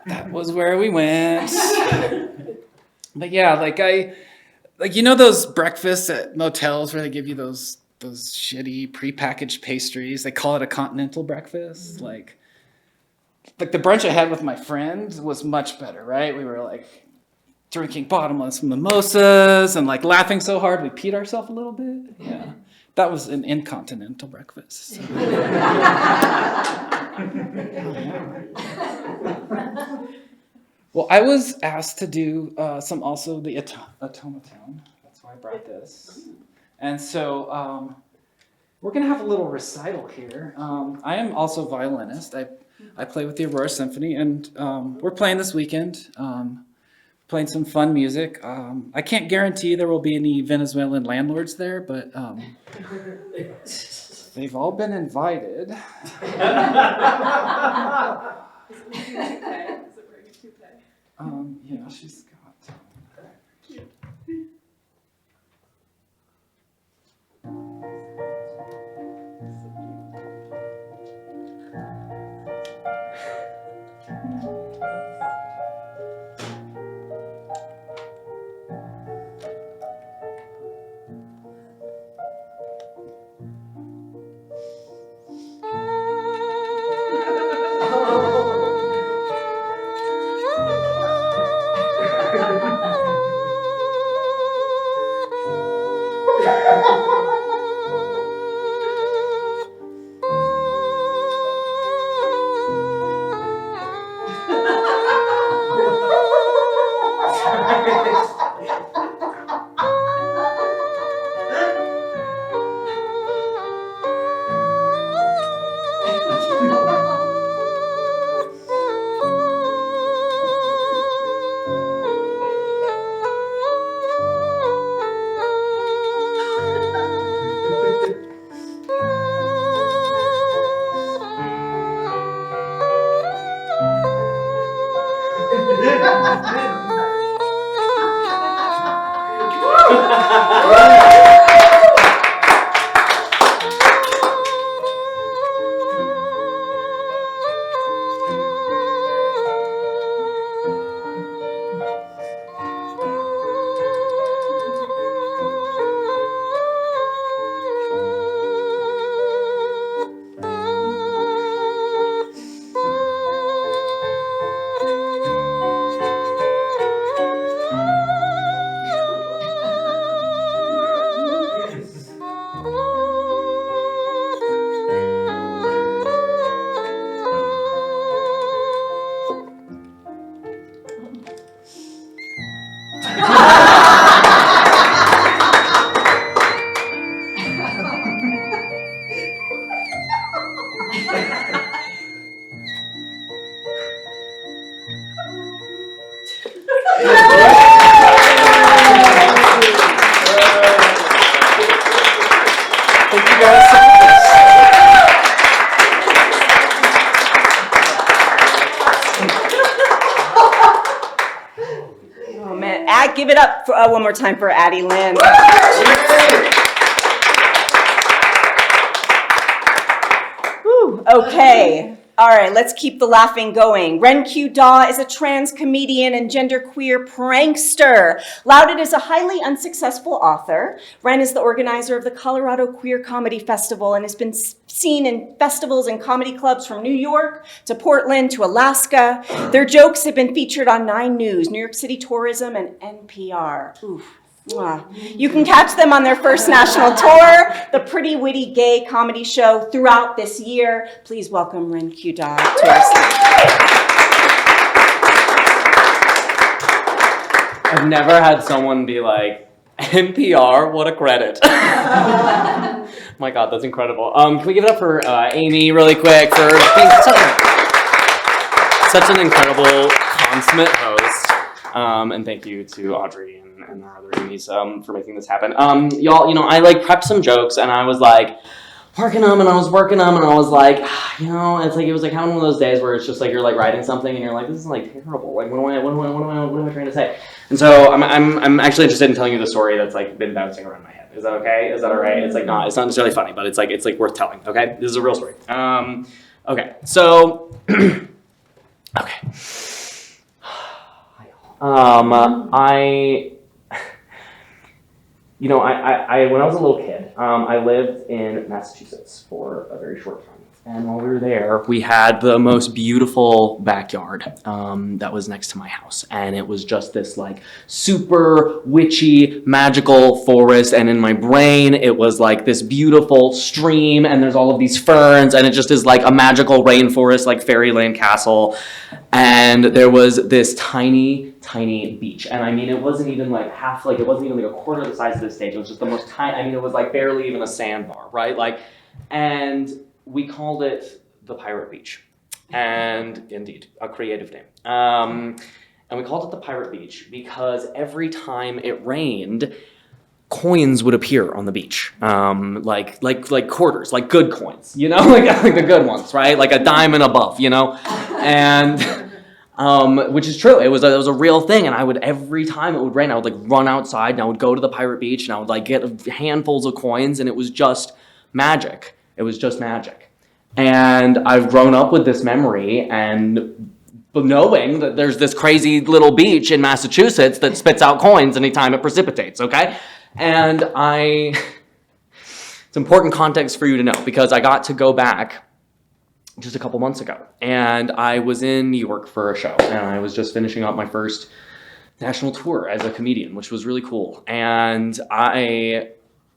that was where we went. But yeah, those breakfasts at motels where they give you those shitty prepackaged pastries. They call it a continental breakfast. Like the brunch I had with my friend was much better, right? We were drinking bottomless mimosas and laughing so hard we peed ourselves a little bit. Yeah, that was an incontinental breakfast. So. Well, I was asked to do the automaton. That's why I brought this. And so we're going to have a little recital here. I am also a violinist. I play with the Aurora Symphony, and we're playing this weekend, playing some fun music. I can't guarantee there will be any Venezuelan landlords there, but they've all been invited. Yeah, she's got. give it up for, one more time for Addie Lynn. Whew, okay. All right, let's keep the laughing going. Ren Q Daw is a trans comedian and genderqueer prankster. Lauded as a highly unsuccessful author, Ren is the organizer of the Colorado Queer Comedy Festival and has been seen in festivals and comedy clubs from New York to Portland to Alaska. Their jokes have been featured on 9 News, New York City Tourism, and NPR. Oof. Mwah. You can catch them on their first national tour, the Pretty Witty Gay Comedy Show, throughout this year. Please welcome Ren Q Daw to our stage. I've never had someone be like, NPR, what a credit. My God, that's incredible. Can we give it up for Amy really quick for being such an incredible, consummate host. And thank you to Audrey and our other Amy's for making this happen. Y'all, I like prepped some jokes and I was like working them and I was like, it was like having one of those days where it's just like you're like writing something and you're like, this is like terrible. Like what am I trying to say? And so I'm actually interested in telling you the story that's like been bouncing around my head. Is that okay? Is that all right? It's not necessarily funny, but it's like worth telling. Okay, this is a real story. Okay, so okay. I when I was a little kid, I lived in Massachusetts for a very short time. And while we were there, we had the most beautiful backyard that was next to my house. And it was just this like super witchy, magical forest. And in my brain, it was like this beautiful stream and there's all of these ferns and it just is like a magical rainforest, like fairyland castle. And there was this tiny beach. And I mean, it wasn't even like it wasn't even like a quarter the size of this stage. It was just the most tiny, I mean, it was like barely even a sandbar, right? And we called it the Pirate Beach. And indeed, a creative name. And we called it the Pirate Beach because every time it rained, coins would appear on the beach, like quarters, like good coins, like the good ones, right? Like a dime and above, and which is true. It was a real thing, and I would every time it would rain, I would like run outside and I would go to the Pirate Beach and I would like get handfuls of coins, and it was just magic. It was just magic, and I've grown up with this memory and knowing that there's this crazy little beach in Massachusetts that spits out coins anytime it precipitates. Okay. And it's important context for you to know because I got to go back just a couple months ago and I was in New York for a show and I was just finishing up my first national tour as a comedian, which was really cool. And I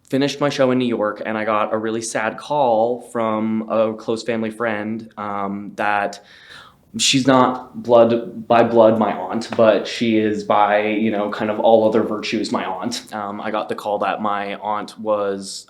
finished my show in New York and I got a really sad call from a close family friend that she's not by blood my aunt, but she is by, kind of all other virtues my aunt. I got the call that my aunt was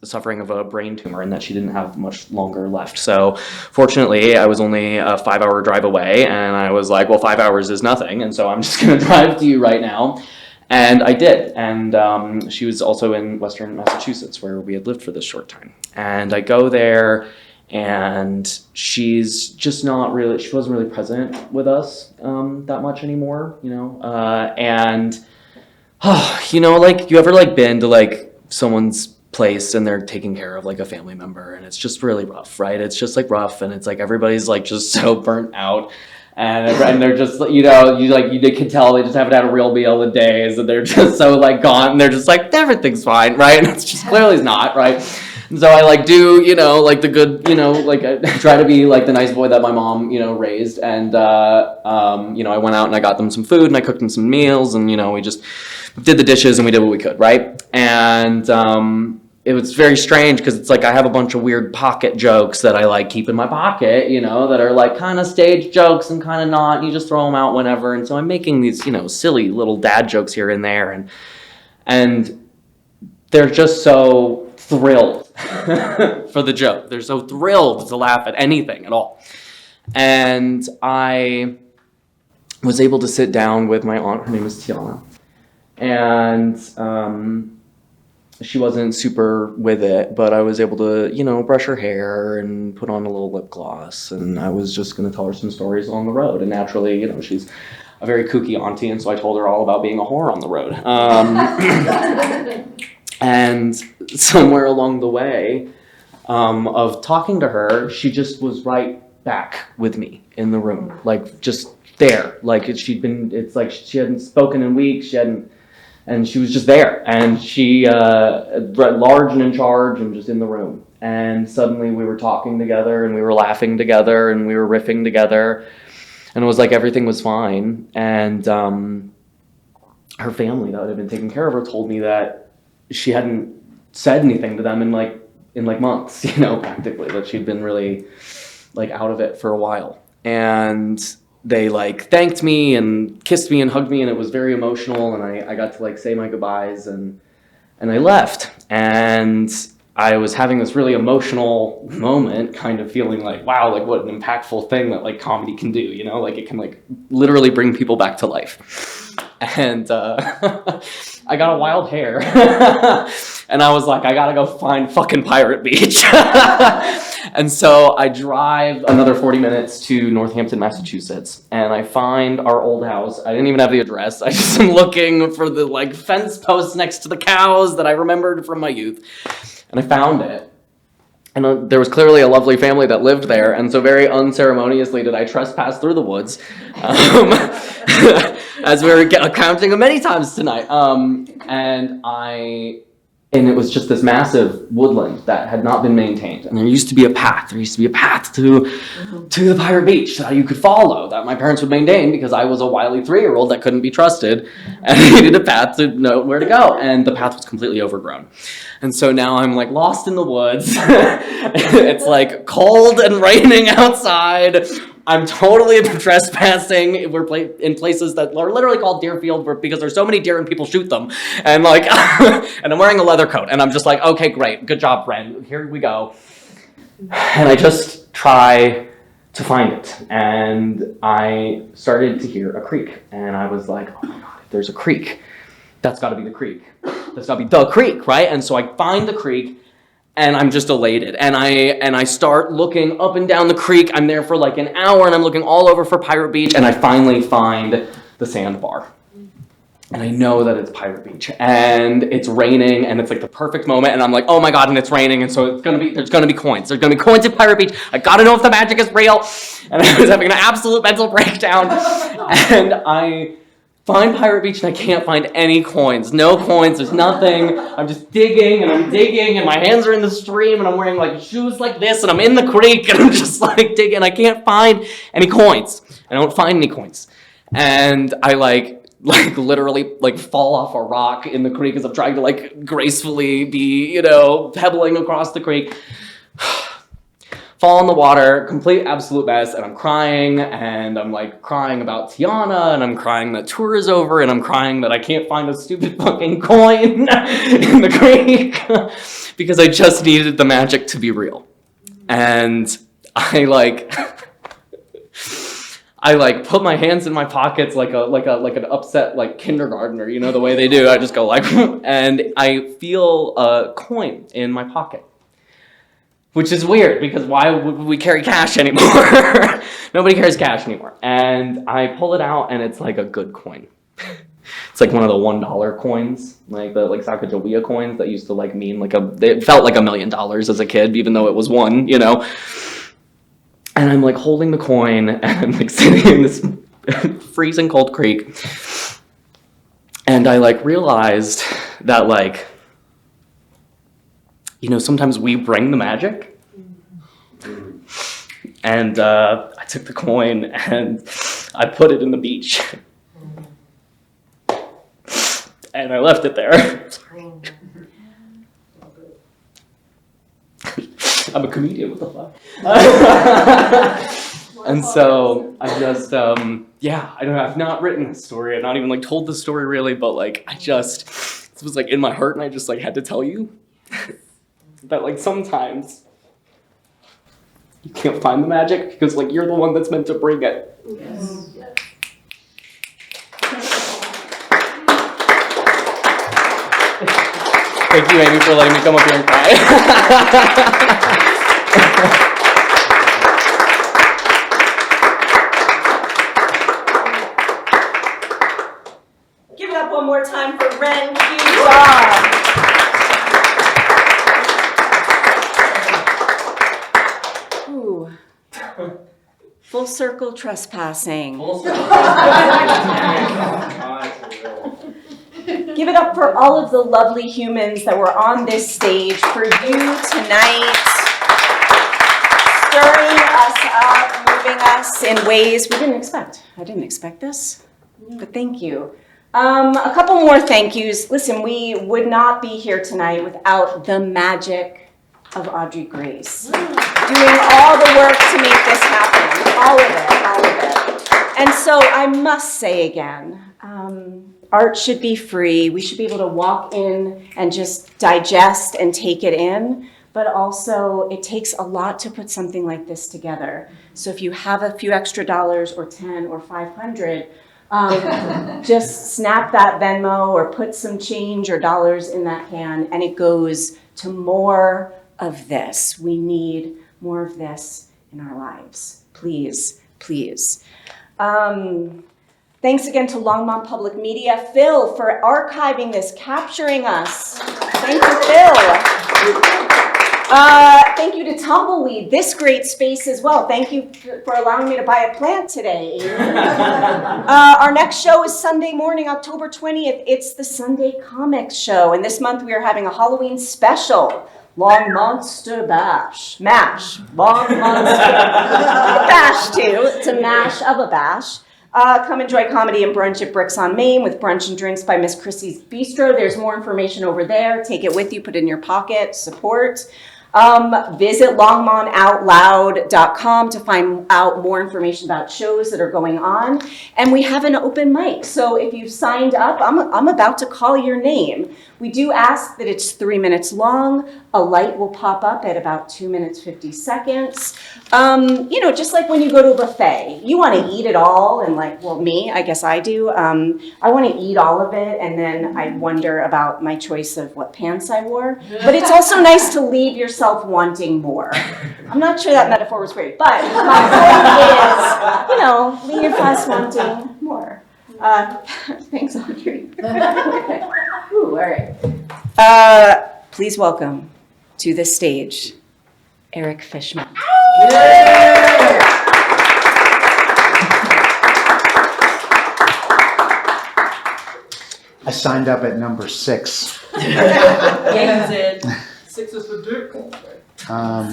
suffering of a brain tumor and that she didn't have much longer left. So fortunately, I was only a 5-hour drive away and I was like, well, 5 hours is nothing. And so I'm just going to drive to you right now. And I did. And she was also in Western Massachusetts where we had lived for this short time. And I go there and she's just she wasn't really present with us that much anymore, and like you ever like been to like someone's place and they're taking care of like a family member and it's just really rough, right? It's just like rough and it's like everybody's like just so burnt out and they're just you can tell they just haven't had a real meal in days and they're just so like gone and they're just like everything's fine, right? And it's just clearly not, right? And so I like do, like the good, like I try to be like the nice boy that my mom, raised. And, I went out and I got them some food and I cooked them some meals and, we just did the dishes and we did what we could, right? And it was very strange because it's like I have a bunch of weird pocket jokes that I like keep in my pocket, that are like kind of stage jokes and kind of not. You just throw them out whenever. And so I'm making these, silly little dad jokes here and there. And they're just so thrilled for the joke. They're so thrilled to laugh at anything at all. And I was able to sit down with my aunt. Her name is Tiana. And she wasn't super with it, but I was able to, brush her hair and put on a little lip gloss. And I was just going to tell her some stories along the road. And naturally, she's a very kooky auntie, and so I told her all about being a whore on the road. And somewhere along the way of talking to her, she just was right back with me in the room, like just there. Like it's like she hadn't spoken in weeks, and she was just there, and she large and in charge and just in the room. And suddenly we were talking together, and we were laughing together, and we were riffing together, and it was like everything was fine. And her family that had been taking care of her told me that she hadn't said anything to them in like months, you know, practically, that she'd been really like out of it for a while. And they like thanked me and kissed me and hugged me, and it was very emotional, and I got to like say my goodbyes, and I left. And I was having this really emotional moment, kind of feeling like, wow, like what an impactful thing that like comedy can do, you know, like it can like literally bring people back to life. And I got a wild hair, and I was like, I gotta go find fucking Pirate Beach. And so I drive another 40 minutes to Northampton, Massachusetts, and I find our old house. I didn't even have the address. I just am looking for the like fence posts next to the cows that I remembered from my youth. And I found it. And there was clearly a lovely family that lived there, and so very unceremoniously did I trespass through the woods, as we were counting many times tonight. And it was just this massive woodland that had not been maintained. And there used to be a path. There used to be a path to the Pirate Beach that you could follow, that my parents would maintain, because I was a wily 3-year-old that couldn't be trusted and needed a path to know where to go. And the path was completely overgrown. And so now I'm like lost in the woods. It's like cold and raining outside. I'm totally trespassing. We're in places that are literally called Deerfield because there's so many deer and people shoot them. And like, and I'm wearing a leather coat, and I'm just like, okay, great, good job, Bren. Here we go. And I just try to find it, and I started to hear a creek, and I was like, oh my god, if there's a creek, that's got to be the creek. That's got to be the creek, right? And so I find the creek. And I'm just elated, and I start looking up and down the creek. I'm there for like an hour, and I'm looking all over for Pirate Beach, and I finally find the sandbar. And I know that it's Pirate Beach, and it's raining, and it's like the perfect moment, and I'm like, oh my god, and it's raining, and so there's gonna be coins. There's gonna be coins at Pirate Beach. I gotta know if the magic is real. And I was having an absolute mental breakdown, and I find Pirate Beach, and I can't find any coins. No coins, there's nothing. I'm just digging, and my hands are in the stream, and I'm wearing like shoes like this, and I'm in the creek, and I'm just like digging. I can't find any coins. I don't find any coins. And I like literally like fall off a rock in the creek as I'm trying to like gracefully be, you know, pebbling across the creek. Fall in the water, complete absolute mess, and I'm crying, and I'm like crying about Tiana, and I'm crying that tour is over, and I'm crying that I can't find a stupid fucking coin in the creek because I just needed the magic to be real. And I put my hands in my pockets like an upset like kindergartner, you know, the way they do. I just go like, and I feel a coin in my pocket. Which is weird, because why would we carry cash anymore? Nobody carries cash anymore. And I pull it out, and it's like a good coin. It's like one of the $1 coins, like the Sacagawea coins that used to like mean it felt like $1 million as a kid, even though it was one, you know. And I'm like holding the coin, and I'm like sitting in this freezing cold creek. And I like realized that like, you know, sometimes we bring the magic. And I took the coin and I put it in the beach. And I left it there. I'm a comedian, what the fuck? And so I just, I've not written this story. I've not even like told the story really, but like this was like in my heart, and I just like had to tell you that like sometimes you can't find the magic because like you're the one that's meant to bring it. Yes. Thank you, Amy, for letting me come up here and cry. Full circle trespassing. Give it up for all of the lovely humans that were on this stage for you tonight, stirring us up, moving us in ways we didn't expect. I didn't expect this, but thank you. A couple more thank yous. Listen, we would not be here tonight without the magic of Audrey Grace, doing all the work to make this happen, all of it. And so I must say again, art should be free. We should be able to walk in and just digest and take it in, but also it takes a lot to put something like this together. So if you have a few extra dollars or 10 or 500, just snap that Venmo or put some change or dollars in that can, and it goes to more of this. We need more of this in our lives. Please, please. Thanks again to Longmont Public Media, Phil, for archiving this, capturing us. Thank you, Phil. Thank you to Tumbleweed, this great space as well. Thank you for allowing me to buy a plant today. Our next show is Sunday morning, October 20th. It's the Sunday Comics Show, and this month we are having a Halloween special. Longmonster Bash. Mash. Longmonster Bash, too. It's a mash of a bash. Come enjoy comedy and brunch at Bricks on Main with brunch and drinks by Miss Chrissy's Bistro. There's more information over there. Take it with you, put it in your pocket, support. Visit longmontoutloud.com to find out more information about shows that are going on. And we have an open mic. So if you've signed up, I'm about to call your name. We do ask that it's 3 minutes long. A light will pop up at about 2 minutes, 50 seconds. Just like when you go to a buffet, you want to eat it all. And me, I guess I do. I want to eat all of it. And then I wonder about my choice of what pants I wore. But it's also nice to leave yourself wanting more. I'm not sure that metaphor was great, but my point is, leave us wanting more. Thanks, Audrey. Ooh, all right. Please welcome to the stage, Eric Fishman. I signed up at number 6. Yeah, you did. 6 is for Duke. I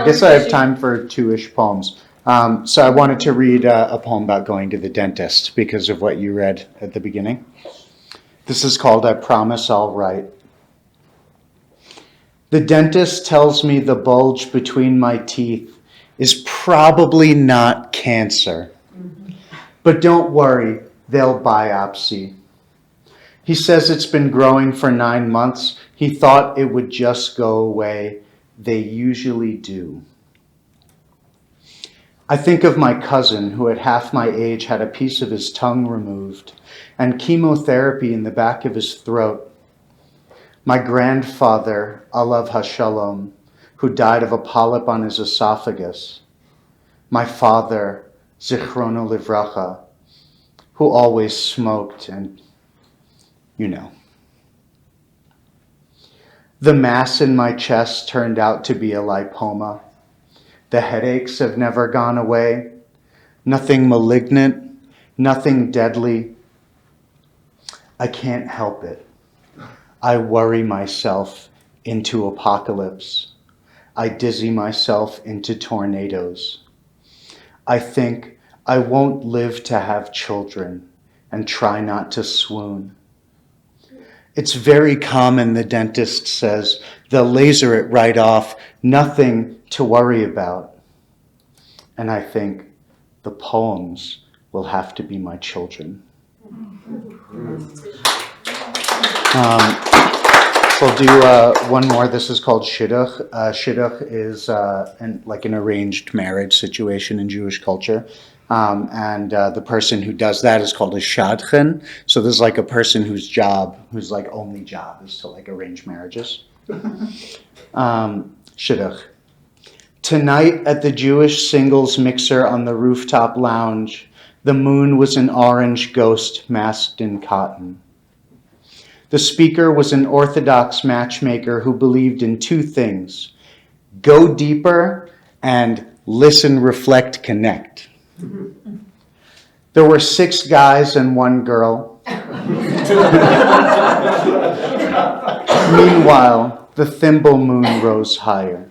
guess I have time for 2-ish poems. So I wanted to read a poem about going to the dentist because of what you read at the beginning. This is called I Promise I'll Write. The dentist tells me the bulge between my teeth is probably not cancer. But don't worry, they'll biopsy. He says it's been growing for 9 months. He thought it would just go away. They usually do. I think of my cousin who at half my age had a piece of his tongue removed and chemotherapy in the back of his throat. My grandfather, Alav Hashalom, who died of a polyp on his esophagus. My father, Zichrono Livracha, who always smoked and, The mass in my chest turned out to be a lipoma. The headaches have never gone away. Nothing malignant, nothing deadly. I can't help it. I worry myself into apocalypse. I dizzy myself into tornadoes. I think I won't live to have children and try not to swoon. It's very common, the dentist says. They'll laser it right off. Nothing to worry about. And I think the poems will have to be my children. So I'll do one more. This is called Shidduch. Shidduch is an arranged marriage situation in Jewish culture. And the person who does that is called a shadchan. So there's a person whose only job is to arrange marriages. Shidduch. Tonight at the Jewish singles mixer on the rooftop lounge, the moon was an orange ghost masked in cotton. The speaker was an Orthodox matchmaker who believed in 2 things, go deeper, and listen, reflect, connect. There were 6 guys and 1 girl. Meanwhile, the thimble moon rose higher.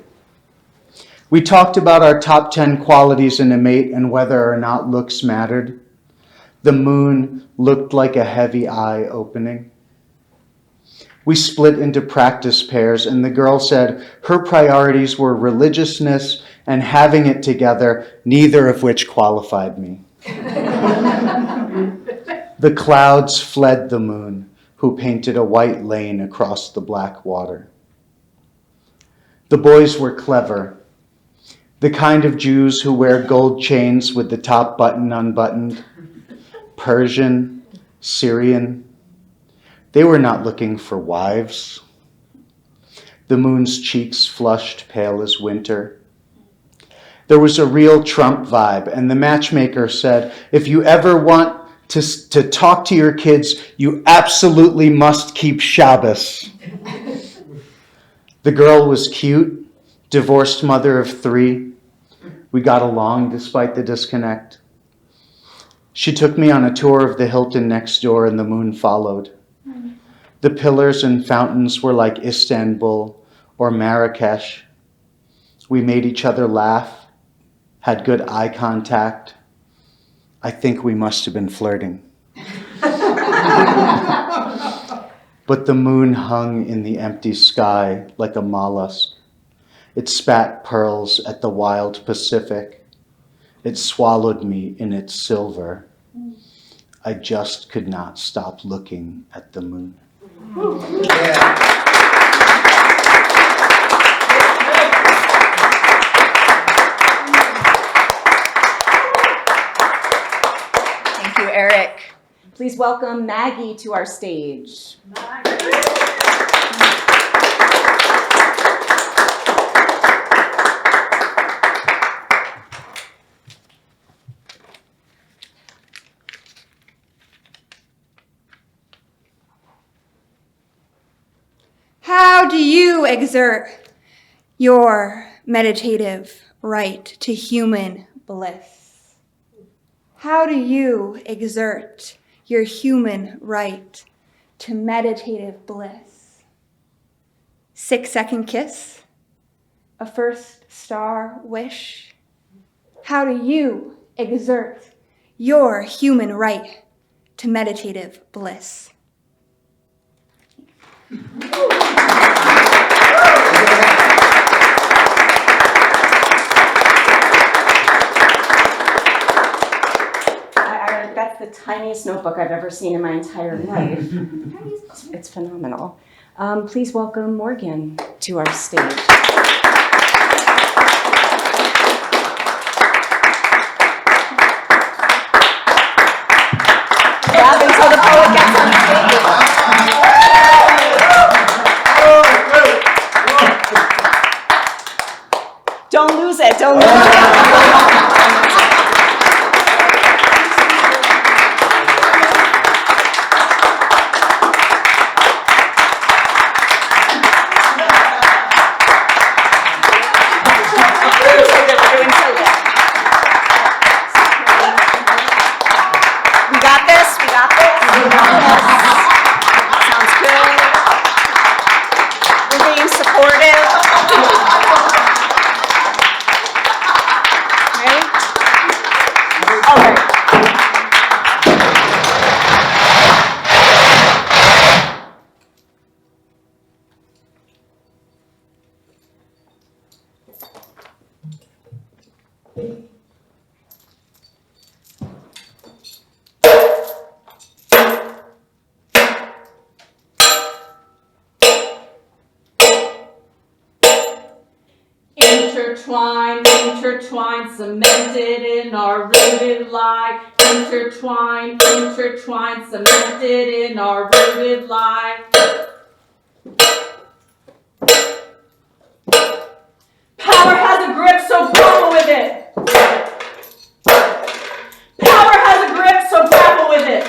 We talked about our top 10 qualities in a mate and whether or not looks mattered. The moon looked like a heavy eye opening. We split into practice pairs, and the girl said her priorities were religiousness and having it together, neither of which qualified me. The clouds fled the moon, who painted a white lane across the black water. The boys were clever, the kind of Jews who wear gold chains with the top button unbuttoned, Persian, Syrian. They were not looking for wives. The moon's cheeks flushed pale as winter. There was a real Trump vibe, and the matchmaker said, if you ever want to talk to your kids, you absolutely must keep Shabbos. The girl was cute, divorced mother of 3. We got along despite the disconnect. She took me on a tour of the Hilton next door, and the moon followed. The pillars and fountains were like Istanbul or Marrakesh. We made each other laugh, had good eye contact. I think we must have been flirting. But the moon hung in the empty sky like a mollusk. It spat pearls at the wild Pacific. It swallowed me in its silver. I just could not stop looking at the moon. Yeah. Thank you, Eric. Please welcome Maggie to our stage. How do you exert your meditative right to human bliss? How do you exert your human right to meditative bliss? 6-second kiss? A first star wish? How do you exert your human right to meditative bliss? That's the tiniest notebook I've ever seen in my entire life. It's phenomenal. Please welcome Morgan to our stage. Grab until the poet gets on stage. Don't lose it, don't lose it. Intertwined, cemented in our rooted life. Intertwined, cemented in our rooted life. Power has a grip, so grapple with it. Power has a grip, so grapple with it.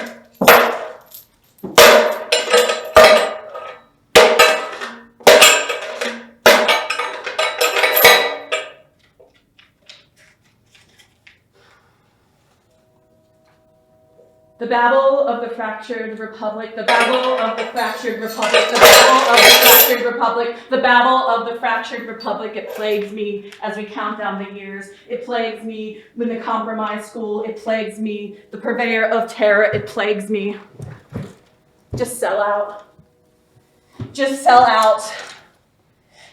The babble of the fractured republic, the babble of the fractured republic, the babble of the fractured republic, the babble of the fractured republic. It plagues me as we count down the years. It plagues me when the compromised school. It plagues me, the purveyor of terror. It plagues me. Just sell out. Just sell out.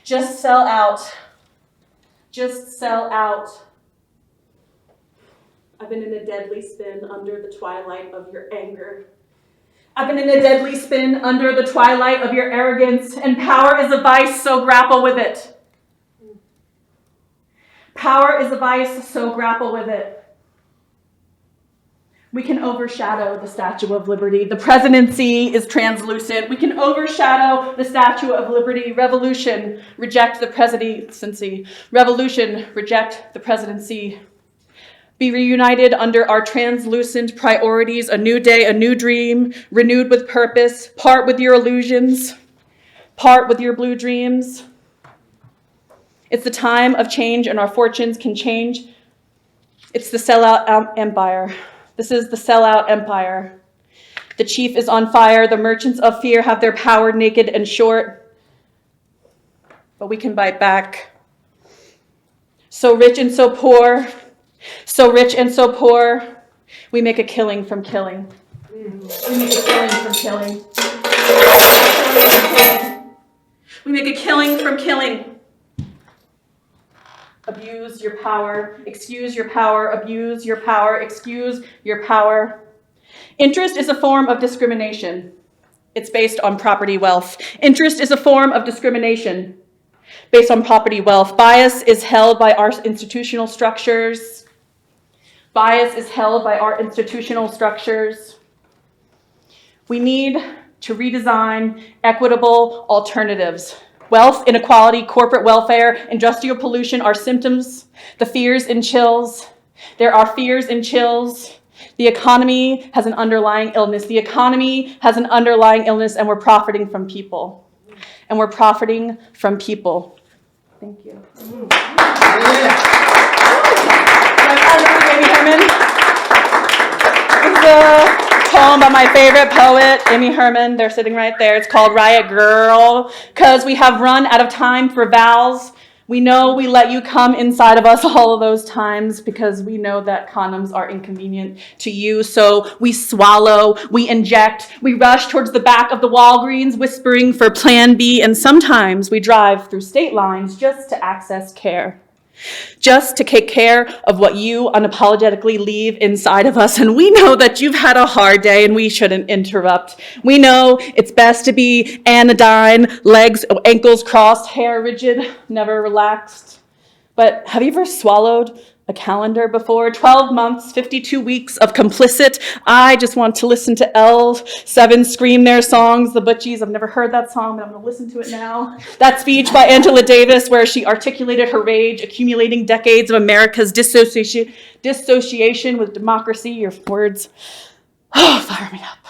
Just sell out. Just sell out. I've been in a deadly spin under the twilight of your anger. I've been in a deadly spin under the twilight of your arrogance, and power is a vice, so grapple with it. Power is a vice, so grapple with it. We can overshadow the Statue of Liberty. The presidency is translucent. We can overshadow the Statue of Liberty. Revolution, reject the presidency. Revolution, reject the presidency. Be reunited under our translucent priorities, a new day, a new dream, renewed with purpose. Part with your illusions, part with your blue dreams. It's the time of change, and our fortunes can change. It's the sellout empire. This is the sellout empire. The chief is on fire. The merchants of fear have their power naked and short. But we can bite back. So rich and so poor. So rich and so poor. We make a killing from killing. We make a killing from killing. We make a killing from killing. Abuse your power, excuse your power, abuse your power, excuse your power. Interest is a form of discrimination. It's based on property wealth. Interest is a form of discrimination based on property wealth. Bias is held by our institutional structures. Bias is held by our institutional structures. We need to redesign equitable alternatives. Wealth inequality, corporate welfare, industrial pollution are symptoms. The fears and chills. There are fears and chills. The economy has an underlying illness. The economy has an underlying illness, and we're profiting from people. And we're profiting from people. Thank you. Amy Herman. This is a poem by my favorite poet, Amy Herman. They're sitting right there. It's called Riot Girl. Because we have run out of time for vows. We know we let you come inside of us all of those times because we know that condoms are inconvenient to you. So we swallow, we inject, we rush towards the back of the Walgreens whispering for Plan B, and sometimes we drive through state lines just to access care. Just to take care of what you unapologetically leave inside of us. And we know that you've had a hard day and we shouldn't interrupt. We know it's best to be anodyne, legs, ankles crossed, hair rigid, never relaxed. But have you ever swallowed a calendar before? 12 months, 52 weeks of complicit. I just want to listen to L7 scream their songs, the Butchies. I've never heard that song, but I'm going to listen to it now. That speech by Angela Davis where she articulated her rage, accumulating decades of America's dissociation with democracy. Your words, fire me up.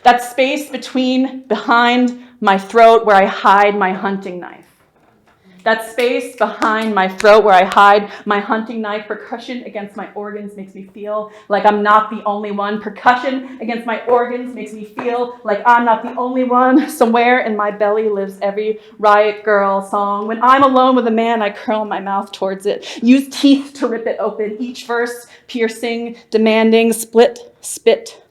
That space behind my throat where I hide my hunting knife. That space behind my throat where I hide my hunting knife. Percussion against my organs makes me feel like I'm not the only one. Percussion against my organs makes me feel like I'm not the only one. Somewhere in my belly lives every Riot Girl song. When I'm alone with a man, I curl my mouth towards it. Use teeth to rip it open. Each verse piercing, demanding, spit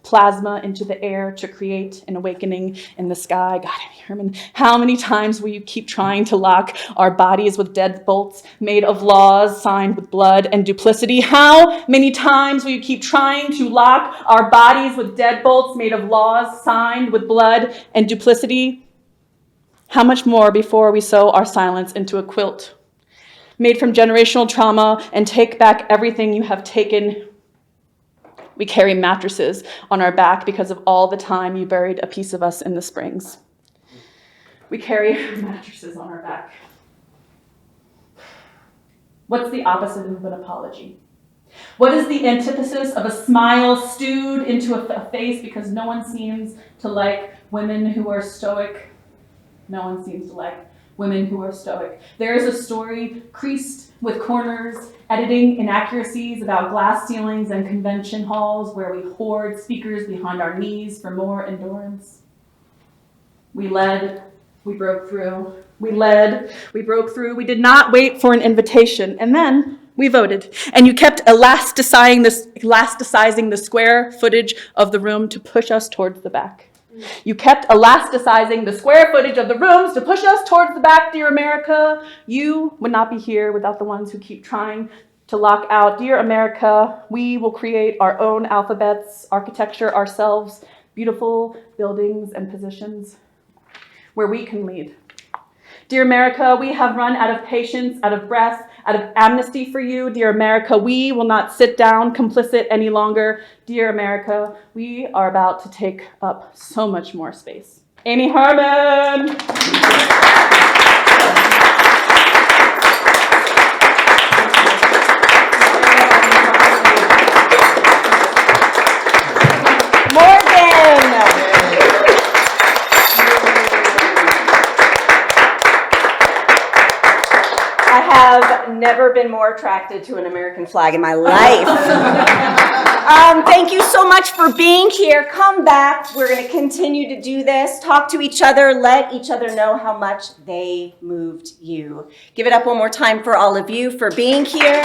plasma into the air to create an awakening in the sky. God, Amy Herman, how many times will you keep trying to lock our bodies with deadbolts made of laws signed with blood and duplicity? How many times will you keep trying to lock our bodies with deadbolts made of laws signed with blood and duplicity? How much more before we sew our silence into a quilt made from generational trauma and take back everything you have taken? We carry mattresses on our back because of all the time you buried a piece of us in the springs. We carry mattresses on our back. What's the opposite of an apology? What is the antithesis of a smile stewed into a face because no one seems to like women who are stoic? No one seems to like women who are stoic. There is a story creased with corners, editing inaccuracies about glass ceilings and convention halls where we hoard speakers behind our knees for more endurance. We led, we broke through. We led, we broke through. We did not wait for an invitation. And then we voted. And you kept elasticizing the square footage of the room to push us towards the back. You kept elasticizing the square footage of the rooms to push us towards the back, dear America. You would not be here without the ones who keep trying to lock out. Dear America, we will create our own alphabets, architecture ourselves, beautiful buildings and positions where we can lead. Dear America, we have run out of patience, out of breath, out of amnesty for you. Dear America, we will not sit down complicit any longer. Dear America, we are about to take up so much more space. Amy Herman! I've never been more attracted to an American flag in my life. Thank you so much for being here. Come back. We're going to continue to do this. Talk to each other. Let each other know how much they moved you. Give it up one more time for all of you for being here.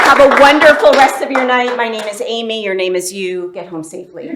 Have a wonderful rest of your night. My name is Amy. Your name is you. Get home safely.